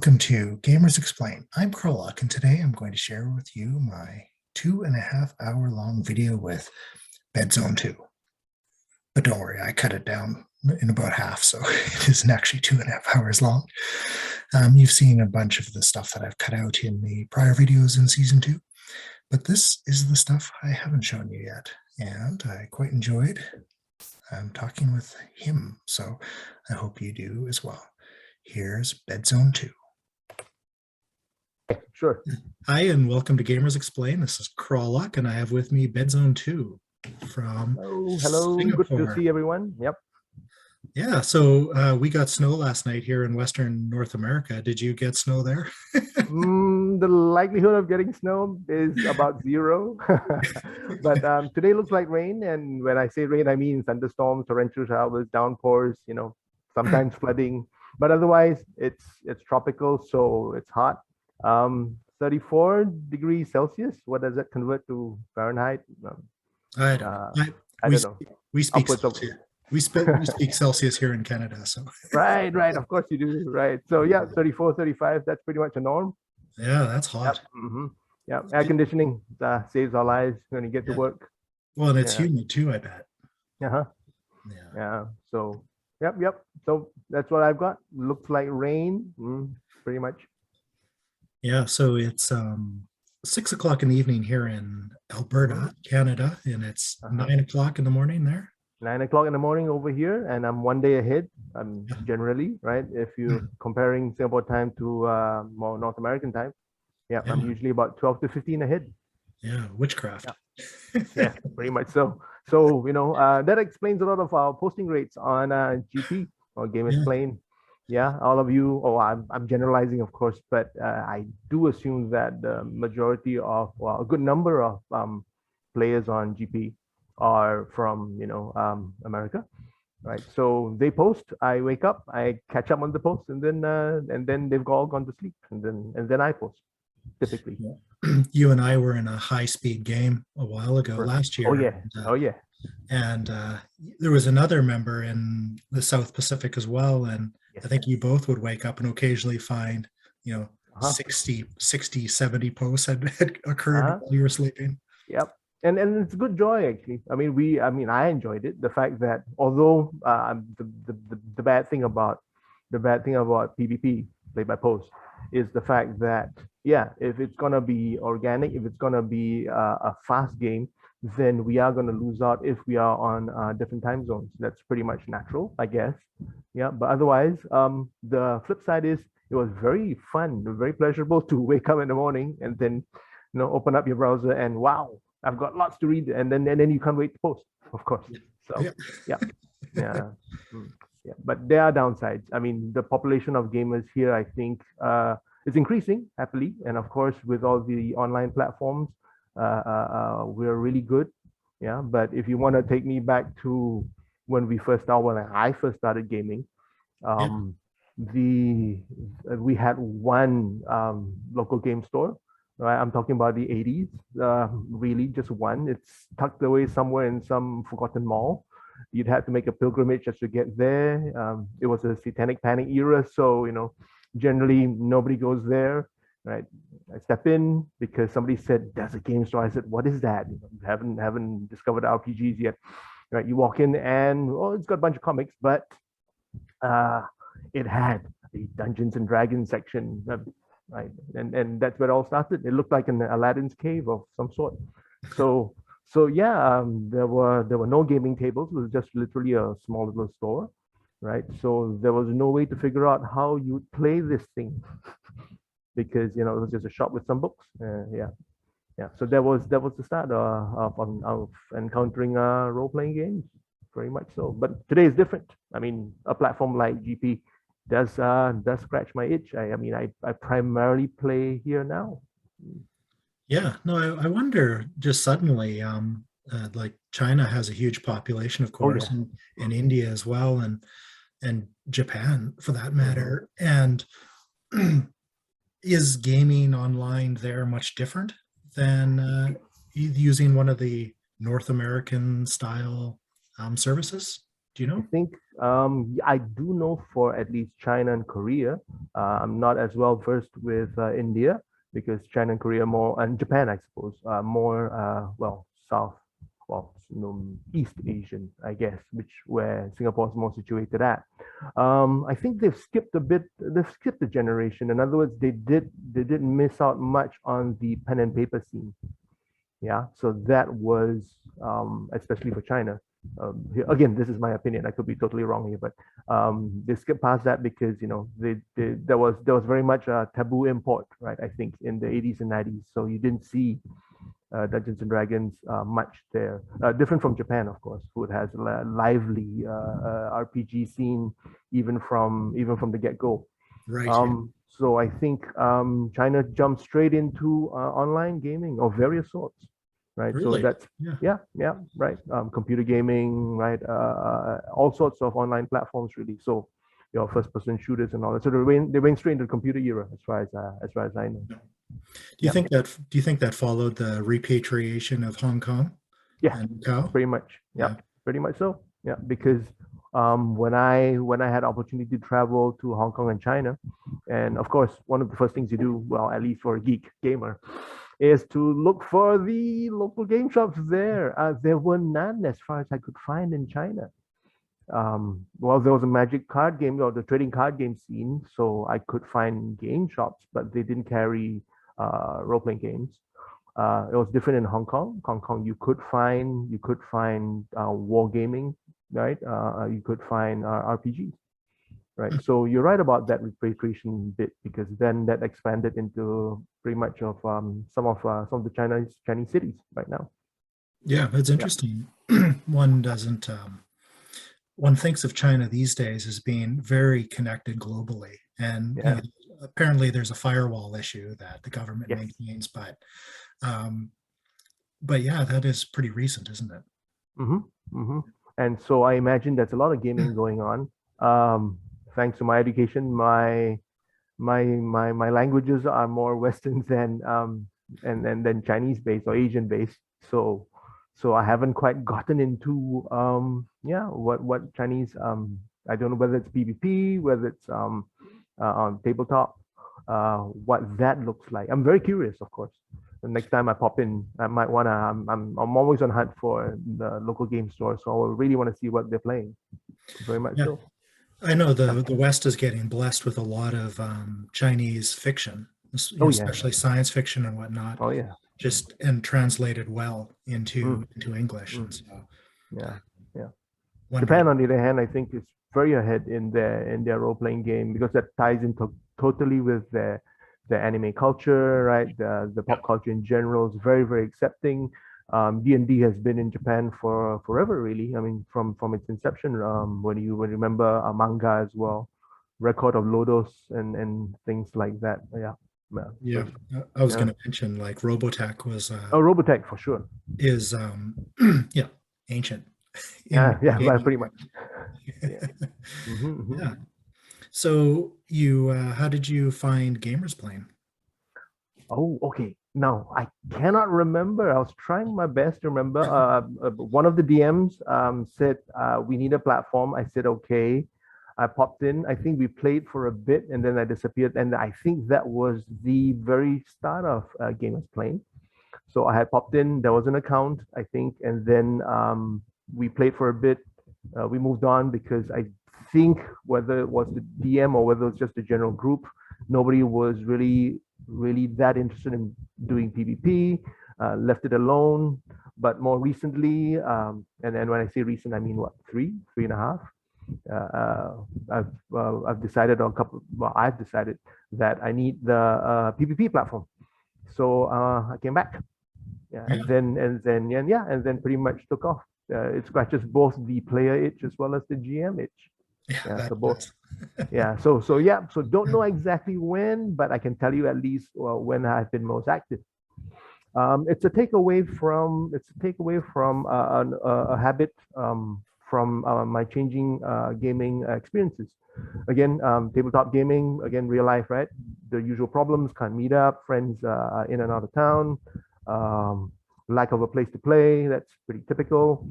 Welcome to Gamers Explain. I'm Qralloq, and today I'm going to share with you my 2.5 hour long video with BedzoneII. But don't worry, I cut it down in about half, so it isn't actually 2.5 hours long. You've seen a bunch of the stuff that I've cut out in the prior videos in Season 2, but this is the stuff I haven't shown you yet, and I quite enjoyed talking with him, so I hope you do as well. Here's BedzoneII. Sure. Hi, and welcome to Gamers Explain. This is Qralloq, and I have with me BedzoneII from Hello. Singapore. Good to see everyone. Yep. Yeah, so we got snow last night here in Western North America. Did you get snow there? The likelihood of getting snow is about zero. But today looks like rain, and when I say rain, I mean thunderstorms, torrential showers, downpours, sometimes flooding. But otherwise, it's tropical, so it's hot. 34 degrees Celsius. What does that convert to Fahrenheit? I don't know. I don't know. We speak Upwards of- Celsius. We speak Celsius here in Canada. So Right. Of course you do. Right. So yeah, 34, 35, that's pretty much a norm. yeah, that's hot. Yeah. Air conditioning saves our lives when you get to work. Well, and it's humid too, I bet. Yeah. So yep. So that's what I've got. Looks like rain, pretty much. Yeah, so it's 6 o'clock in the evening here in Alberta, Canada, and it's 9 o'clock in the morning there. 9 o'clock in the morning over here, and I'm one day ahead. Generally, right? If you're comparing Singapore time to more North American time, I'm usually about 12 to 15 ahead. Yeah, witchcraft. Yeah, pretty much so. So that explains a lot of our posting rates on GP or Game Explain. Yeah, all of you. Oh, I'm generalizing, of course, but I do assume that the majority of, well, a good number of players on GP are from America, right? So they post, I wake up, I catch up on the post, and then they've all gone to sleep, and then I post typically. You and I were in a high-speed game a while ago last year. Oh yeah. And there was another member in the South Pacific as well, and I think you both would wake up and occasionally find 60 70 posts had occurred while you were sleeping. Yep. And it's good joy, actually. I enjoyed it. The fact that although the bad thing about PvP, play by post, is the fact that if it's gonna be organic, if it's gonna be a fast game, then we are going to lose out if we are on different time zones. That's pretty much natural, I guess. Yeah, but otherwise, the flip side is it was very fun, very pleasurable to wake up in the morning and then open up your browser and wow, I've got lots to read, and then you can't wait to post, of course. So yeah. But there are downsides. I mean, the population of gamers here, I think, is increasing happily, and of course, with all the online platforms, we're really good. But if you want to take me back to when I first started gaming, we had one local game store, right? I'm talking about the 80s, really just one. It's tucked away somewhere in some forgotten mall. You'd have to make a pilgrimage just to get there. It was a satanic panic era, so generally nobody goes there. Right, I step in because somebody said there's a game store. I said, "What is that?" Haven't discovered RPGs yet. Right, you walk in and it's got a bunch of comics, but it had the Dungeons and Dragons section, right, and that's where it all started. It looked like an Aladdin's cave of some sort. So there were no gaming tables. It was just literally a small little store, right? So there was no way to figure out how you play this thing. Because it was just a shop with some books. So that was the start of encountering role-playing games, very much so. But today is different. I mean, a platform like GP does scratch my itch. I primarily play here now. Yeah, no, I wonder just suddenly, like China has a huge population, of course, and India as well, and Japan for that matter, and is gaming online there much different than using one of the North American style services? Do you I know? think I do know for at least China and Korea. I'm not as well versed with India because China and Korea more, and Japan, I suppose, more well south, well East Asian, I guess, which where Singapore is more situated at. I think they've skipped a bit. They've skipped a generation. In other words, they didn't miss out much on the pen and paper scene. Yeah, so that was especially for China. Again, this is my opinion. I could be totally wrong here, but they skipped past that because there was very much a taboo import, right? I think in the 80s and 90s, so you didn't see Dungeons and Dragons much there. Different from Japan, of course, who has a lively RPG scene even from the get go. Right. So I think China jumped straight into online gaming of various sorts, right? So Really? that's Yeah. yeah, right. Computer gaming, right? All sorts of online platforms, really. So first-person shooters and all that. So they went straight into the computer era, as far as I know. Do you Yeah, think that followed the repatriation of Hong Kong yeah, and Macau? pretty much. Yeah. Yeah, pretty much so. Yeah, because when I had opportunity to travel to Hong Kong and China, and of course, one of the first things you do, well, at least for a geek gamer, is to look for the local game shops there. There were none as far as I could find in China. Well, there was a magic card game or the trading card game scene, so I could find game shops, but they didn't carry role-playing games. It was different in Hong Kong. Hong Kong, you could find wargaming, right? You could find RPGs, right? So you're right about that repatriation bit because then that expanded into pretty much of some of the Chinese cities right now. Yeah, it's Yeah, interesting. One doesn't one thinks of China these days as being very connected globally. And yeah, apparently there's a firewall issue that the government yes. maintains, um, but yeah, that is pretty recent, isn't it? hmm hmm And so I imagine there's a lot of gaming going on. Thanks to my education, my languages are more Western than and then Chinese based or Asian based. So I haven't quite gotten into yeah what Chinese I don't know whether it's PvP, whether it's on tabletop, what that looks like. I'm very curious, of course. The next time I pop in, I might wanna. I'm always on hunt for the local game store, so I really want to see what they're playing. Very much Yeah. so. I know Yeah. the West is getting blessed with a lot of Chinese fiction, Oh yeah. especially science fiction and whatnot, Oh yeah. just and translated well into Mm, English. mm, And so yeah. Yeah. wondering, Japan, on the other hand, I think is very ahead in their role playing game because that ties into totally with their anime culture, right? The yeah, pop culture in general is very very accepting. D&D has been in Japan for forever, really. I mean, from its inception. When you remember a manga as well, Record of Lodos and things like that. Yeah, yeah. So yeah. I was yeah. going to mention like Robotech was Oh, Robotech for sure. is yeah, ancient in Yeah, yeah. Well, gaming. pretty much. Yeah. hmm Yeah. So you how did you find Gamers Plane? Oh, okay. Now I cannot remember. I was trying my best to remember. One of the DMs said we need a platform. I said okay. I popped in. I think we played for a bit and then I disappeared. And I think that was the very start of Gamers Plane. So I had popped in. There was an account, I think, and then we played for a bit. We moved on because I think whether it was the DM or whether it was just a general group, nobody was really that interested in doing PvP. Left it alone. But more recently, and when I say recent, I mean what, three and a half. I've decided on a couple. Well, I've decided that I need the PvP platform. So I came back. Yeah, Yeah, and then pretty much took off. It scratches both the player itch as well as the GM itch. yeah, Yeah, that so both. does. Yeah, so yeah, so don't know exactly when, but I can tell you at least when I've been most active. It's a takeaway from a habit from my changing gaming experiences. Again, tabletop gaming, again, real life, right? The usual problems, can't meet up, friends are in and out of town, lack of a place to play, that's pretty typical.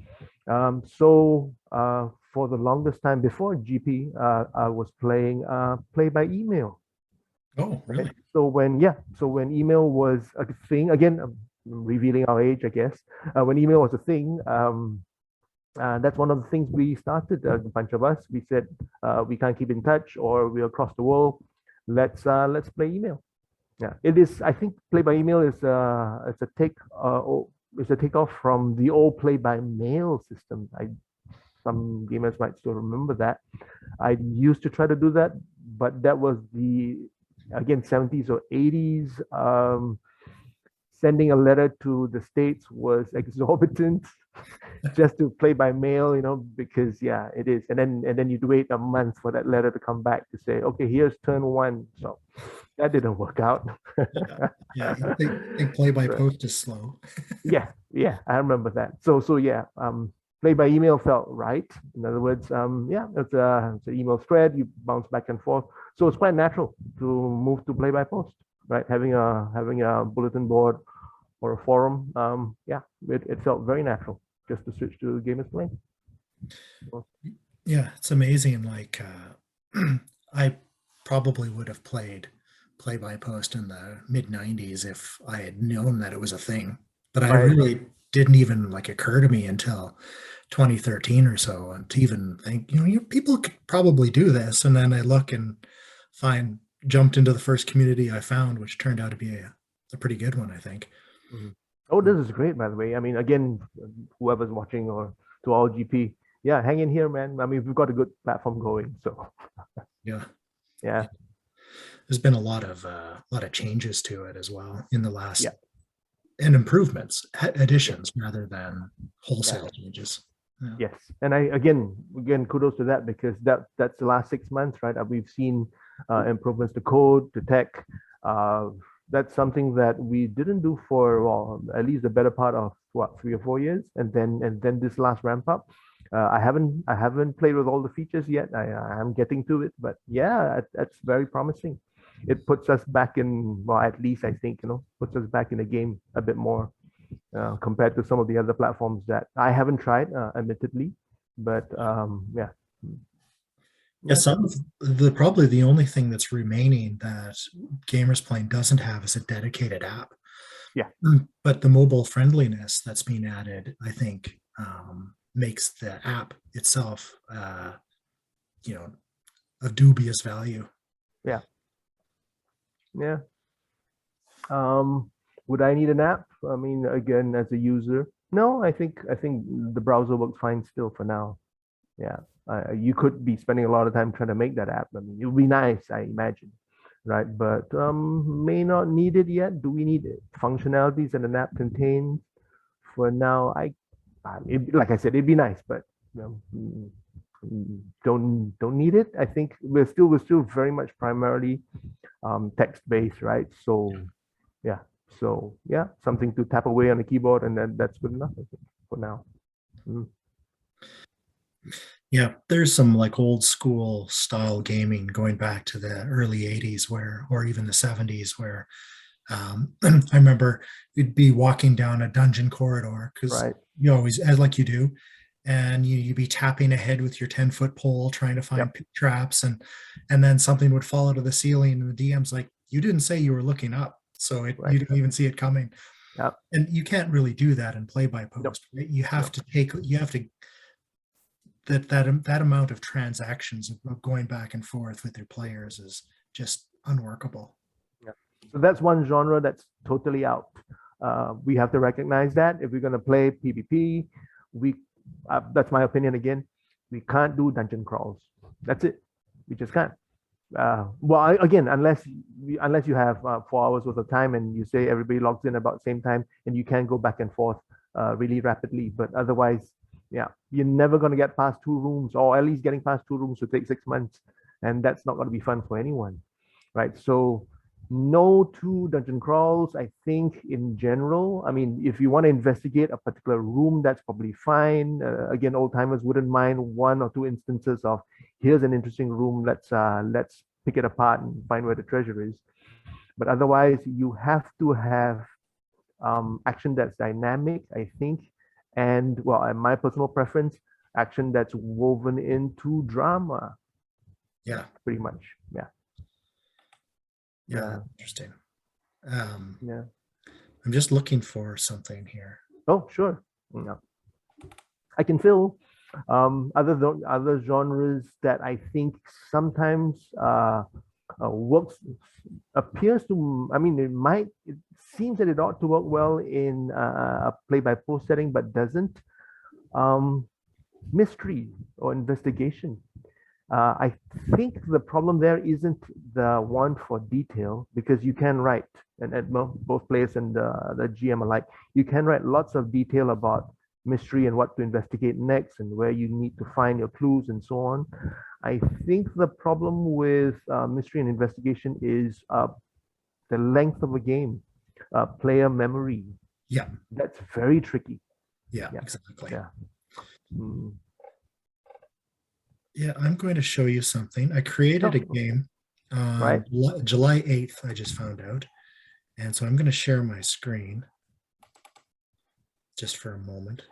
For the longest time before GP, I was playing play by email. Oh, Right? really? So when email was a thing, again, I'm revealing our age, I guess. When email was a thing, that's one of the things we started. A bunch of us, we said we can't keep in touch, or we're across the world. Let's play email. Yeah, it is. I think play by email is it's a it's a takeoff from the old play by mail system. Some gamers might still remember that. I used to try to do that, but that was the again 70s or 80s. Sending a letter to the States was exorbitant just to play by mail, because yeah, it is. And then you'd wait a month for that letter to come back to say, okay, here's turn one. So that didn't work out. Yeah. Yeah. You think play by So, post is slow. yeah, I remember that. So yeah, play by email felt right. In other words, yeah, it's an email thread. You bounce back and forth. So it's quite natural to move to play by post, right? Having a bulletin board or a forum. Yeah, it felt very natural just to switch to Game Explain. Yeah, it's amazing. Like, I probably would have played play by post in the mid 90s if I had known that it was a thing. But I Right. really didn't even like occur to me until 2013 or so, and to even think, people could probably do this. And then I look and jumped into the first community I found, which turned out to be a pretty good one, I think. Mhm. Oh, this is great, by the way. I mean, again, whoever's watching or to all GP, yeah, hang in here, man. I mean, we've got a good platform going. So Yeah. yeah, There's been a lot of changes to it as well in the last, yeah, and improvements, yeah, additions rather than yeah. wholesale changes. Yeah. Yes, and I again kudos to that, because that's the last 6 months, right? We've seen improvements to code, to tech. Uh, that's something that we didn't do for, well, at least the better part of what, 3 or 4 years, and then this last ramp up. I haven't played with all the features yet. I'm getting to it, but yeah, that's very promising. It puts us back in, well, at least I think, puts us back in the game a bit more, compared to some of the other platforms that I haven't tried, admittedly. But yeah, Yeah, yeah, some of probably the only thing that's remaining that Gamers Plane doesn't have is a dedicated app. yeah, But the mobile friendliness that's being added, I think, makes the app itself, you know, of dubious value. yeah, yeah. Would I need an app? I mean, again, as a user, no. I think the browser works fine still for now. Yeah, you could be spending a lot of time trying to make that app. I mean, it would be nice, I imagine, right? But may not need it yet. Do we need functionalities that an app contains? For now, like I said, it'd be nice, but you know, don't need it. I think we're still very much primarily text based, right? Yeah, so yeah, something to tap away on the keyboard, and then that's good enough, I think, for now. Mm. Yeah, there's some like old school style gaming going back to the early 80s or even the 70s where I remember you'd be walking down a dungeon corridor because Right. you always, as like you do, and you'd be tapping ahead with your 10-foot pole trying to find Yep. traps, and then something would fall out of the ceiling, and the DM's like, you didn't say you were looking up, so Right. you didn't even see it coming. Yep. And you can't really do that in play by Nope. post, right? You have Nope. to that amount of transactions of going back and forth with your players is just unworkable. Yeah. So that's one genre that's totally out. We have to recognize that if we're going to play PvP, we that's my opinion again. We can't do dungeon crawls. That's it. We just can't. Well, again, unless you have 4 hours worth of time and you say everybody logs in about the same time and you can go back and forth really rapidly. But otherwise, yeah, you're never going to get past 2 rooms, or at least getting past 2 rooms will take 6 months, and that's not going to be fun for anyone, right? So no to dungeon crawls, I think, in general. I mean, if you want to investigate a particular room, that's probably fine. Again, old timers wouldn't mind 1 or 2 instances of, here's an interesting room, let's pick it apart and find where the treasure is. But otherwise, you have to have action that's dynamic, I think, and well, and my personal preference, action that's woven into drama, Yeah. pretty much. Yeah. Yeah. Yeah. Interesting. Yeah. I'm just looking for something here. Oh, sure. Yeah. I can fill other genres that I think sometimes works appears to. I mean, it seems that it ought to work well in a play-by-post setting, but doesn't. Mystery or investigation. I think the problem there isn't the want for detail, because you can write, and both players and the GM alike, you can write lots of detail about mystery and what to investigate next and where you need to find your clues and so on. I think the problem with mystery and investigation is the length of a game, player memory. Yeah. That's very tricky. Yeah, exactly. Yeah. Mm. Yeah, I'm going to show you something. I created a game on Right. July 8th, I just found out. And so I'm going to share my screen just for a moment.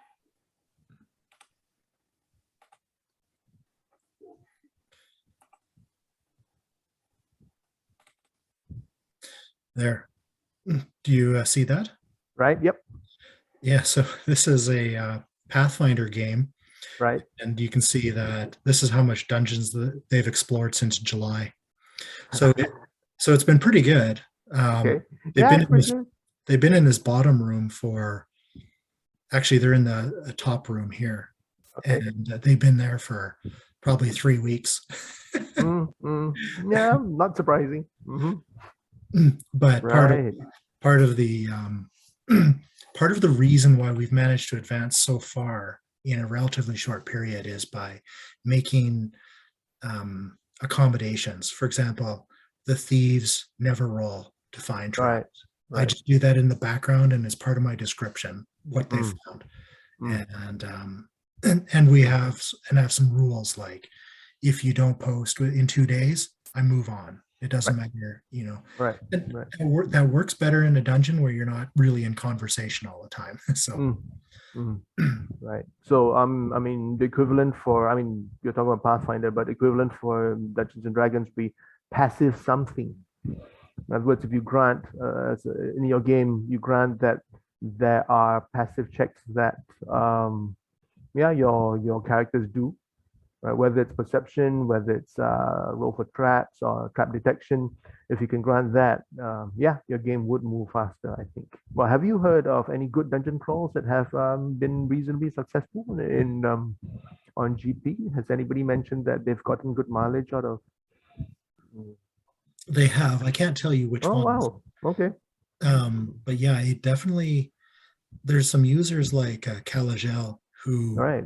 There. Do you see that? Right. Yep. Yeah, so this is a Pathfinder game. Right. And you can see that this is how much dungeons they've explored since July. So it's been pretty good. Okay. They've Yeah, been it's in pretty this good. they've been in this bottom room for, actually they're in the top room here. Okay. And they've been there for probably 3 weeks. Yeah, not surprising. But Right. part of the part of the reason why we've managed to advance so far in a relatively short period is by making accommodations. For example, the thieves never roll to find Right. traps. I Right. just do that in the background and as part of my description what they Mm, found. mm. And we have some rules, like if you don't post in 2 days, I move on. It doesn't matter, Right. And Right. that works better in a dungeon where you're not really in conversation all the time. So Right. So I mean, the equivalent for, I mean, you're talking about Pathfinder, but equivalent for Dungeons and Dragons be passive something. In other words, if you grant in your game, you grant that there are passive checks that yeah, your characters do, right? Whether it's perception, whether it's roll for traps or trap detection. If you can grant that, yeah, your game would move faster, I think. Well, have you heard of any good dungeon crawls that have been reasonably successful in on GP? Has anybody mentioned that they've gotten good mileage out of? they have, I can't tell you which Oh, ones, wow. Okay. but yeah, it definitely, there's some users like Kalagel who All right.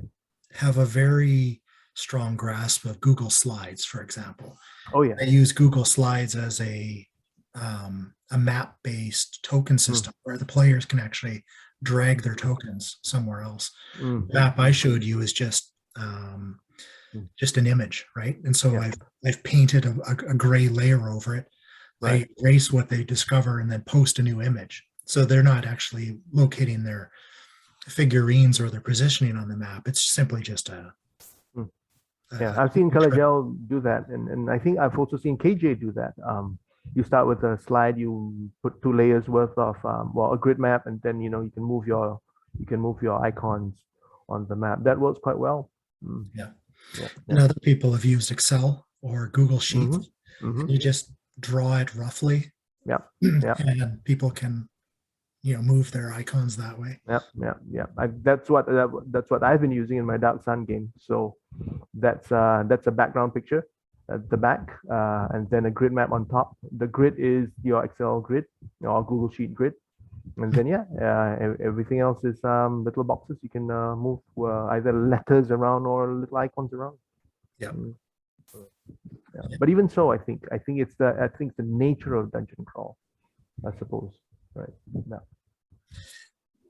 have a very strong grasp of Google Slides, for example. Oh, yeah. They use Google Slides as a map-based token system where the players can actually drag their tokens somewhere else. Mm. The map I showed you is just an image, right? And so Yeah. I've painted a gray layer over it. Right. I erase what they discover and then post a new image. So they're not actually locating their figurines or their positioning on the map. It's simply just Yeah, I've seen Kalagel do that, and I think I've also seen KJ do that. You start with a slide, you put 2 layers worth of well, a grid map, and then you can move your icons on the map. That works quite well. Yeah. Yeah. And other people have used Excel or Google Sheets. And you just draw it roughly. Yeah. Yeah. And people can move their icons that way. Yeah. That's what I've been using in my Dark Sun game. So that's a background picture at the back, and then a grid map on top. The grid is your Excel grid or Google Sheet grid, and then everything else is little boxes you can move either letters around or little icons around. Yeah. But even so, I think it's the nature of dungeon crawl, I suppose. Right. Yeah.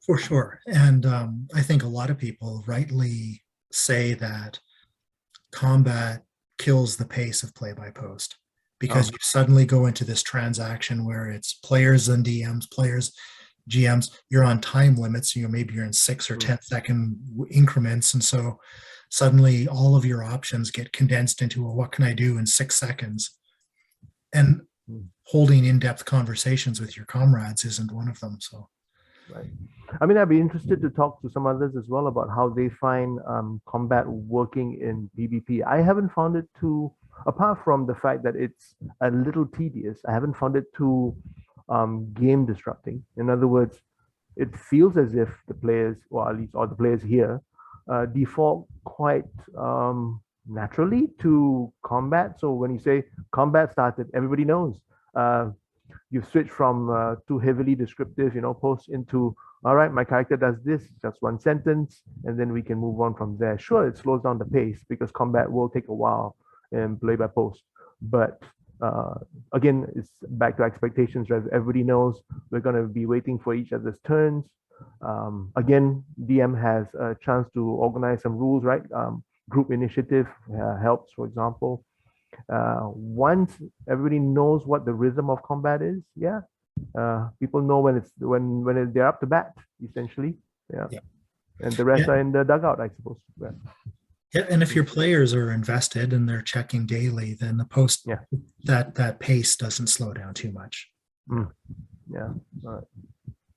For sure. And I think a lot of people rightly say that combat kills the pace of play by post, because you suddenly go into this transaction where it's players and DMs, players GMs, you're on time limits. Maybe you're in 6 or 10 second increments, and so suddenly all of your options get condensed into, well, what can I do in 6 seconds? And holding in-depth conversations with your comrades isn't one of them. So, right. I mean, I'd be interested to talk to some others as well about how they find combat working in PvP. I haven't found it too, apart from the fact that it's a little tedious, I haven't found it too game disrupting. In other words, it feels as if the players, or at least all the players here, default quite naturally to combat. So when you say combat started, everybody knows. You've switched from too heavily descriptive, posts into, all right, my character does this, just one sentence, and then we can move on from there. Sure, it slows down the pace because combat will take a while in play by post. But again, it's back to expectations, right? Everybody knows we're going to be waiting for each other's turns. Again, DM has a chance to organize some rules, right? Group initiative helps, for example. Once everybody knows what the rhythm of combat is, yeah, people know when they're up to bat, essentially. Yeah. And the rest are in the dugout, I suppose. Yeah, and if your players are invested and they're checking daily, then the post that pace doesn't slow down too much. Yeah. All right.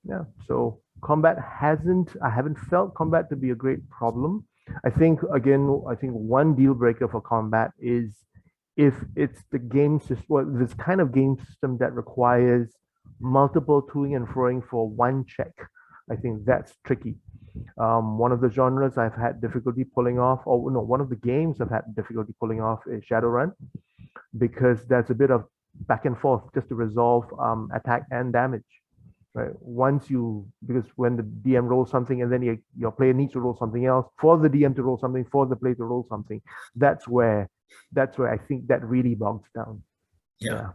Yeah. So combat I haven't felt combat to be a great problem. I think one deal breaker for combat is if it's the game system, well, this kind of game system that requires multiple toing and froing for one check. I think that's tricky. One of the genres I've had difficulty pulling off, or no, one of the games I've had difficulty pulling off is Shadowrun, because there's a bit of back and forth just to resolve attack and damage. Right. Because when the DM rolls something and then your player needs to roll something else for the DM to roll something, for the player to roll something, that's where I think that really bogs down. Yeah.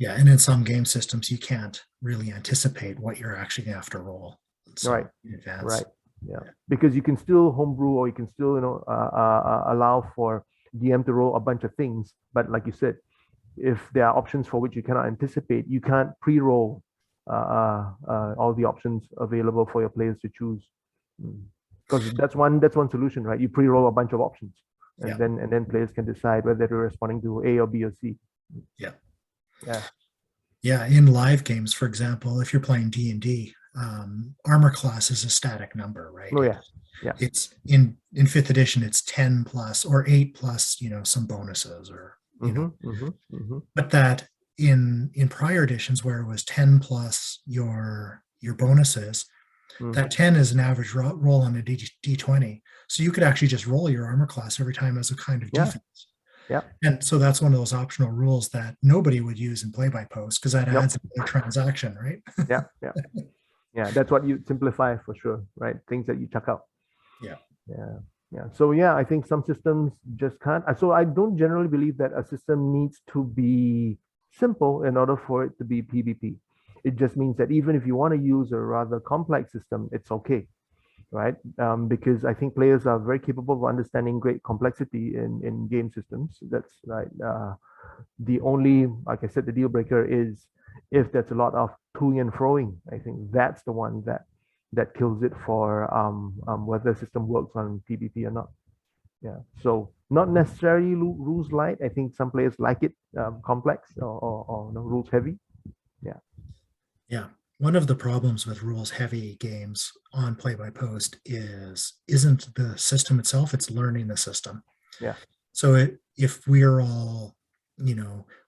And in some game systems, you can't really anticipate what you're actually going to have to roll. Right. Yeah. Because you can still homebrew, or you can still allow for DM to roll a bunch of things, but like you said, if there are options for which you cannot anticipate, you can't pre-roll all the options available for your players to choose, because that's one solution, right? You pre-roll a bunch of options, and then players can decide whether they're responding to A or B or C. In live games, for example, if you're playing D&D, armor class is a static number, right? It's in 5th edition, it's 10 plus or 8 plus some bonuses, or but that in prior editions where it was 10 plus your bonuses, that 10 is an average roll on a D20. So you could actually just roll your armor class every time as a kind of defense. And so that's one of those optional rules that nobody would use in play-by-post, because that adds a transaction, right? That's what you simplify for sure, right? Things that you chuck out. So I think some systems just can't. So I don't generally believe that a system needs to be simple in order for it to be PvP. It just means that even if you want to use a rather complex system, it's okay, right? Because I think players are very capable of understanding great complexity in game systems. That's right. The only, like I said, the deal breaker is if there's a lot of toing and froing. I think that's the one that kills it for whether the system works on PvP or not. So not necessarily rules light. I think some players like it complex or rules heavy. One of the problems with rules heavy games on play-by-post isn't the system itself, it's learning the system. So if we're all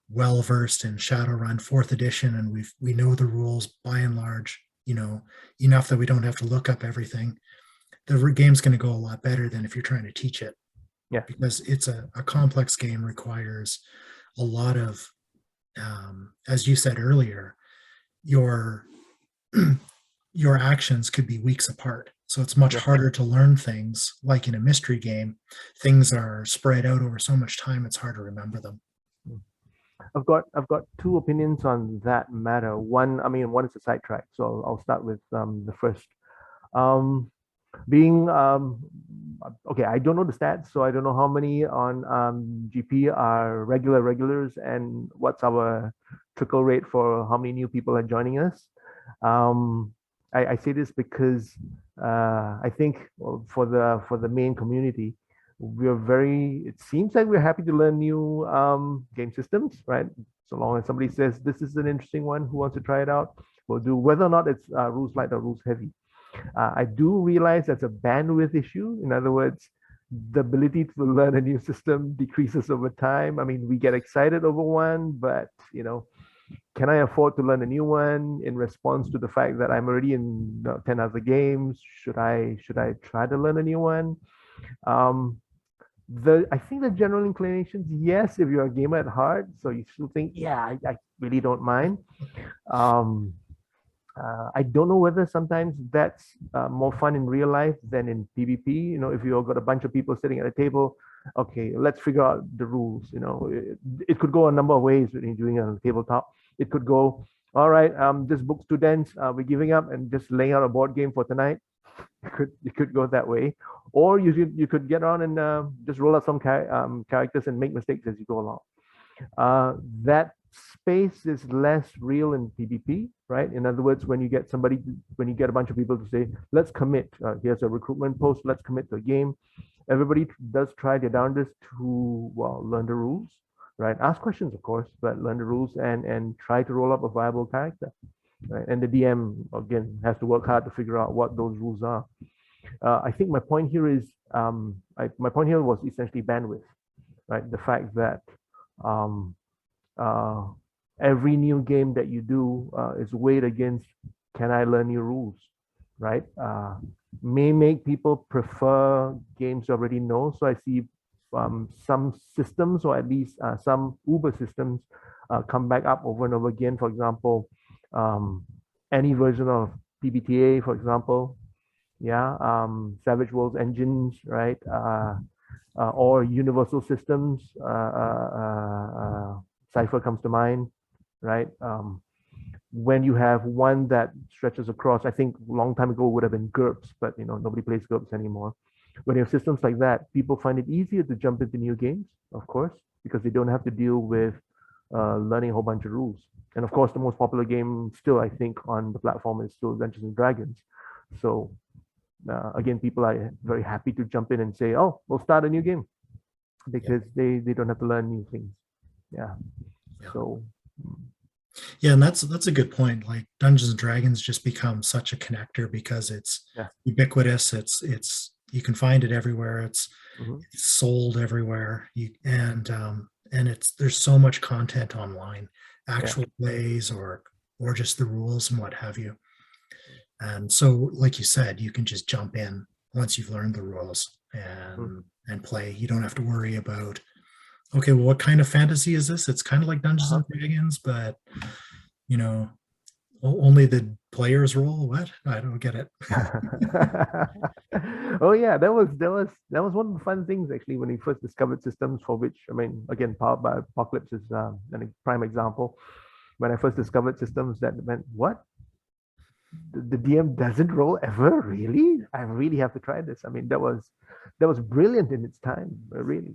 well versed in Shadowrun 4th edition, and we know the rules by and large, enough that we don't have to look up everything, the game's going to go a lot better than if you're trying to teach it. Because it's a complex game, requires a lot of, as you said earlier, your actions could be weeks apart. So it's much harder to learn things. Like in a mystery game, things are spread out over so much time, it's hard to remember them. I've got two opinions on that matter. One is a sidetrack, so I'll start with the first. Okay, I don't know the stats, so I don't know how many on GP are regulars and what's our trickle rate for how many new people are joining us. I say this because I think for the main community, it seems like we're happy to learn new game systems, right? So long as somebody says this is an interesting one, who wants to try it out, we'll do, whether or not it's rules light or rules heavy. I do realize that's a bandwidth issue. In other words, the ability to learn a new system decreases over time. I mean, we get excited over one, but can I afford to learn a new one in response to the fact that I'm already in 10 other games? Should I try to learn a new one? I think the general inclinations, yes, if you're a gamer at heart, so you still think, yeah, I really don't mind. I don't know whether sometimes that's more fun in real life than in PvP. If you've got a bunch of people sitting at a table, okay, let's figure out the rules. It could go a number of ways when you're doing it on the tabletop. It could go, all right, this book's too dense. We're giving up and just laying out a board game for tonight. You could go that way, or you could get on and just roll out some characters and make mistakes as you go along. That space is less real in PvP, right? In other words, when you get a bunch of people to say, let's commit, here's a recruitment post, let's commit to a game. Everybody does try their darndest to, learn the rules, right? Ask questions, of course, but learn the rules and try to roll up a viable character, right? And the DM, again, has to work hard to figure out what those rules are. I think my point here was essentially bandwidth, right? The fact that every new game that you do is weighed against, can I learn new rules, right? May make people prefer games you already know. So I see some systems, or at least some Uber systems, come back up over and over again. For example, any version of PBTA, for example, Savage Worlds engines, right? Or universal systems. Cypher comes to mind, right? When you have one that stretches across, I think a long time ago would have been GURPS, but nobody plays GURPS anymore. When you have systems like that, people find it easier to jump into new games, of course, because they don't have to deal with learning a whole bunch of rules. And of course, the most popular game still, I think, on the platform is still Dungeons and Dragons. So again, people are very happy to jump in and say, oh, we'll start a new game, because they don't have to learn new things. So yeah, and that's a good point. Like Dungeons and Dragons just become such a connector because it's ubiquitous. It's you can find it everywhere. It's sold everywhere. There's so much content online, actual plays or just the rules and what have you. And so, like you said, you can just jump in once you've learned the rules and play. You don't have to worry about, okay, well, what kind of fantasy is this? It's kind of like Dungeons and Dragons, but only the players roll. What? I don't get it. Oh yeah, that was one of the fun things actually when we first discovered systems, for which, I mean, again, Powered by Apocalypse is a prime example. When I first discovered systems that meant, what? The DM doesn't roll ever? Really? I really have to try this. I mean, that was brilliant in its time, really.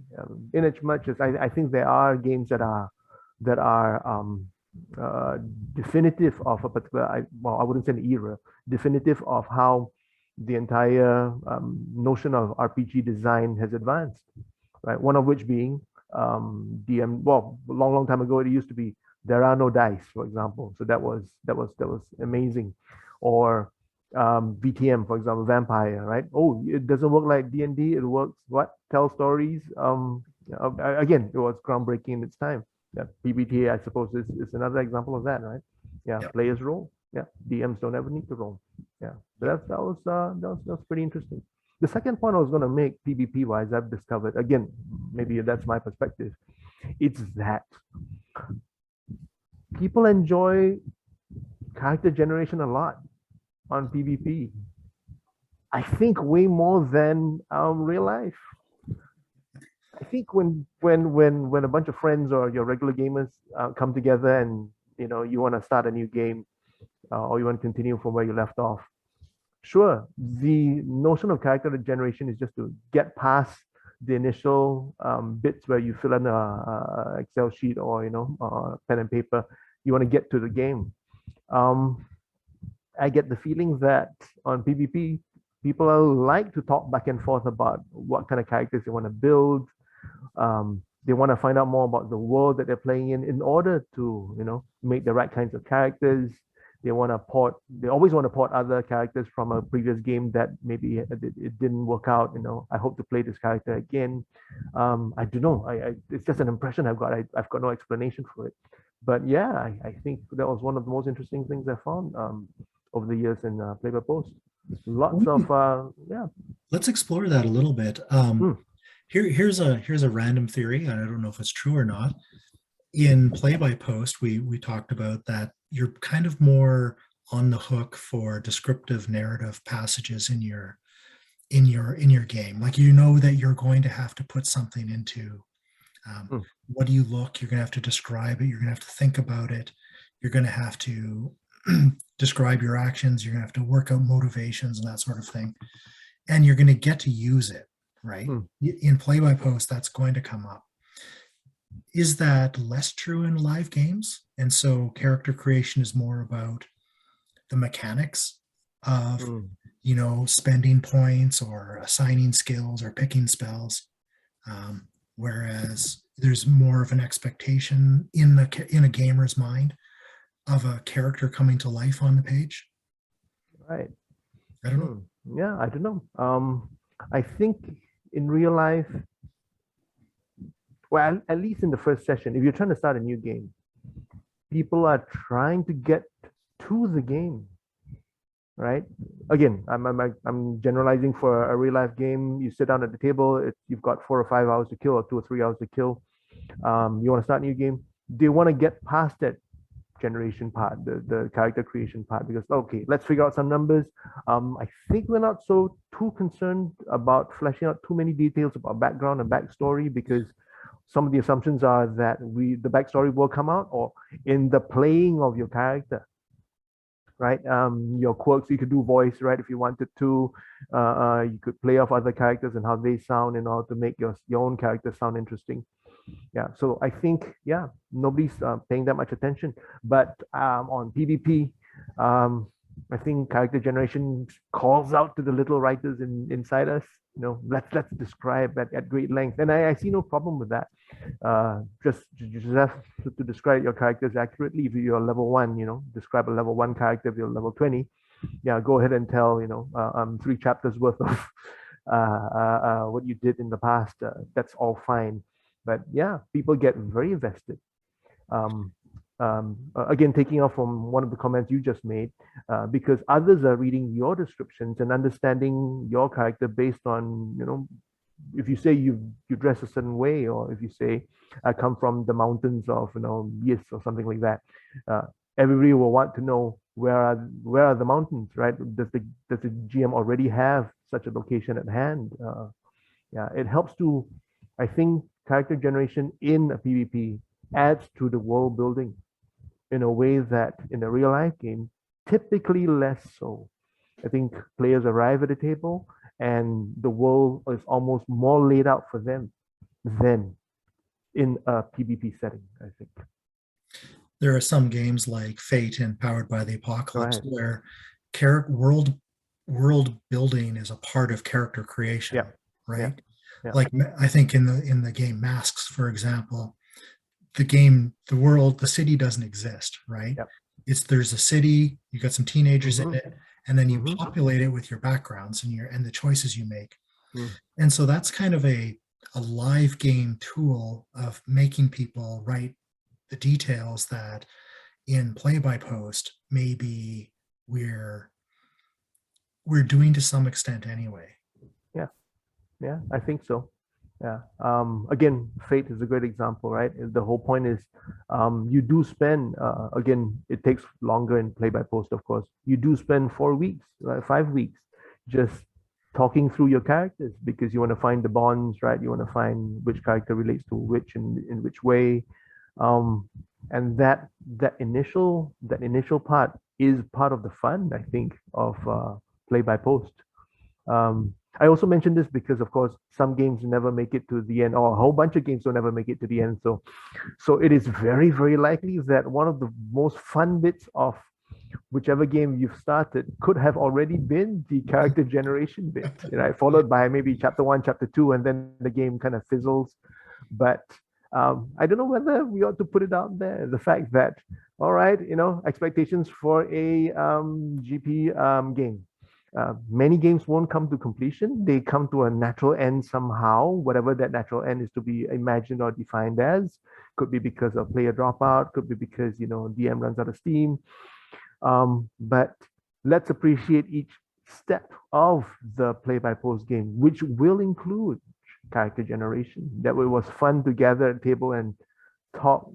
In as much as I think there are games that are definitive of a particular, I wouldn't say an era, definitive of how the entire notion of RPG design has advanced, right? One of which being DM. Well, a long time ago, it used to be there are no dice, for example. So that was amazing. Or VTM, for example, Vampire, right? Oh, it doesn't work like D&D. It works what? Tell stories. Again, it was groundbreaking in its time. PBTA, I suppose, is another example of that, right? Players roll. DMs don't ever need to roll. So that was pretty interesting. The second point I was going to make, PvP wise, I've discovered, again, maybe that's my perspective, it's that people enjoy character generation a lot on PvP. I think way more than real life. I think when a bunch of friends or your regular gamers come together and you want to start a new game or you want to continue from where you left off, sure, the notion of character generation is just to get past the initial bits where you fill in a Excel sheet or pen and paper. You want to get to the game. I get the feeling that on PvP, people like to talk back and forth about what kind of characters they want to build. They want to find out more about the world that they're playing in order to, make the right kinds of characters. They want to port. They always want to port other characters from a previous game that maybe it didn't work out. I hope to play this character again. I don't know. It's just an impression I've got. I've got no explanation for it. But yeah, I think that was one of the most interesting things I found over the years in Play by Post. Lots of yeah. Let's explore that a little bit. Here's a random theory, and I don't know if it's true or not. In Play by Post, we talked about that you're kind of more on the hook for descriptive narrative passages in your game. Like, that you're going to have to put something into what do you look, you're going to have to describe it, you're going to have to think about it, you're going to have to describe your actions, you're going to have to work out motivations and that sort of thing, and you're going to get to use it, right? In Play by Post, that's going to come up. Is that less true in live games? And so character creation is more about the mechanics of spending points or assigning skills or picking spells, whereas there's more of an expectation in a gamer's mind of a character coming to life on the page. Right. I don't know. Yeah, I don't know. I think in real life, well, at least in the first session, if you're trying to start a new game, people are trying to get to the game, right? Again, I'm generalizing for a real life game. You sit down at the table, you've got 4 or 5 hours to kill, or 2 or 3 hours to kill. You want to start a new game. They want to get past that generation part, the character creation part, because okay, let's figure out some numbers. I think we're not so too concerned about fleshing out too many details about background and backstory, because some of the assumptions are that the backstory will come out or in the playing of your character, right? Your quirks, you could do voice, right? If you wanted to, you could play off other characters and how they sound in order to make your own character sound interesting. Yeah, so I think, yeah, nobody's paying that much attention. But on PvP, I think character generation calls out to the little writers inside us. Let's describe at great length, and I see no problem with that. Just have to describe your characters accurately. If you're level 1, describe a level 1 character. If you're level 20, yeah, go ahead and tell 3 chapters worth of what you did in the past. That's all fine. But yeah, people get very invested. Again, taking off from one of the comments you just made, because others are reading your descriptions and understanding your character based on, if you say you dress a certain way, or if you say I come from the mountains of Yes, or something like that, everybody will want to know where are the mountains, right? Does the GM already have such a location at hand? Yeah, it helps to, I think, character generation in a PvP adds to the world building in a way that in a real life game, typically less so. I think players arrive at the table and the world is almost more laid out for them than in a PvP setting, I think. There are some games like Fate and Powered by the Apocalypse where world building is a part of character creation, right? Yeah. Like I think in the game Masks, for example, the city doesn't exist, right? There's a city, you got some teenagers in it, and then you populate it with your backgrounds and the choices you make. And so that's kind of a live game tool of making people write the details that in Play by Post maybe we're doing to some extent anyway. Yeah, I think so. Yeah. Again, Fate is a great example, right? The whole point is you do spend, again, it takes longer in Play by Post, of course. You do spend 4 weeks, 5 weeks, just talking through your characters, because you want to find the bonds, right? You want to find which character relates to which and in which way. And that initial part is part of the fun, I think, of Play by Post. I also mentioned this because, of course, some games never make it to the end, or a whole bunch of games will never make it to the end. So it is very, very likely that one of the most fun bits of whichever game you've started could have already been the character generation bit, right? Followed by maybe chapter 1, chapter 2, and then the game kind of fizzles. But I don't know whether we ought to put it out there. The fact that, all right, expectations for a GP game. Many games won't come to completion. They come to a natural end somehow, whatever that natural end is to be imagined or defined as. Could be because of player dropout, could be because, DM runs out of steam. But let's appreciate each step of the play-by-post game, which will include character generation. That way it was fun to gather at a table and talk,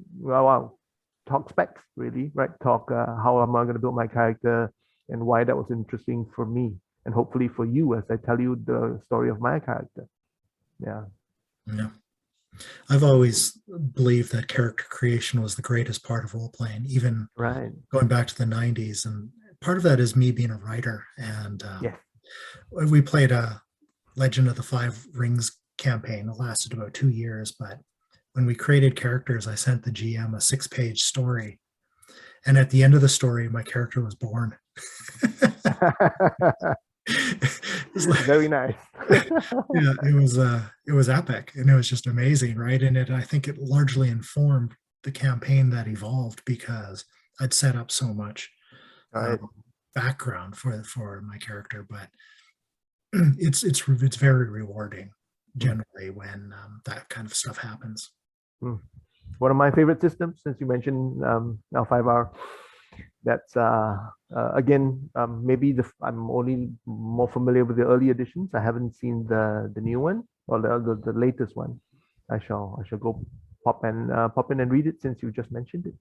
talk specs, really, right? Talk how am I going to build my character and why that was interesting for me. And hopefully for you as I tell you the story of my character. Yeah. Yeah. I've always believed that character creation was the greatest part of role playing, even going back to the 90s. And part of that is me being a writer. And we played a Legend of the Five Rings campaign. It lasted about 2 years. But when we created characters, I sent the GM a 6-page story. And at the end of the story, my character was born. Very nice. Yeah, it was epic, and it was just amazing, right? And I think it largely informed the campaign that evolved because I'd set up so much background for my character. But it's very rewarding generally when that kind of stuff happens. One of my favorite systems, since you mentioned L5R, that's again maybe I'm only more familiar with the early editions. I haven't seen the new one or the latest one. I shall go pop in and read it since you just mentioned it.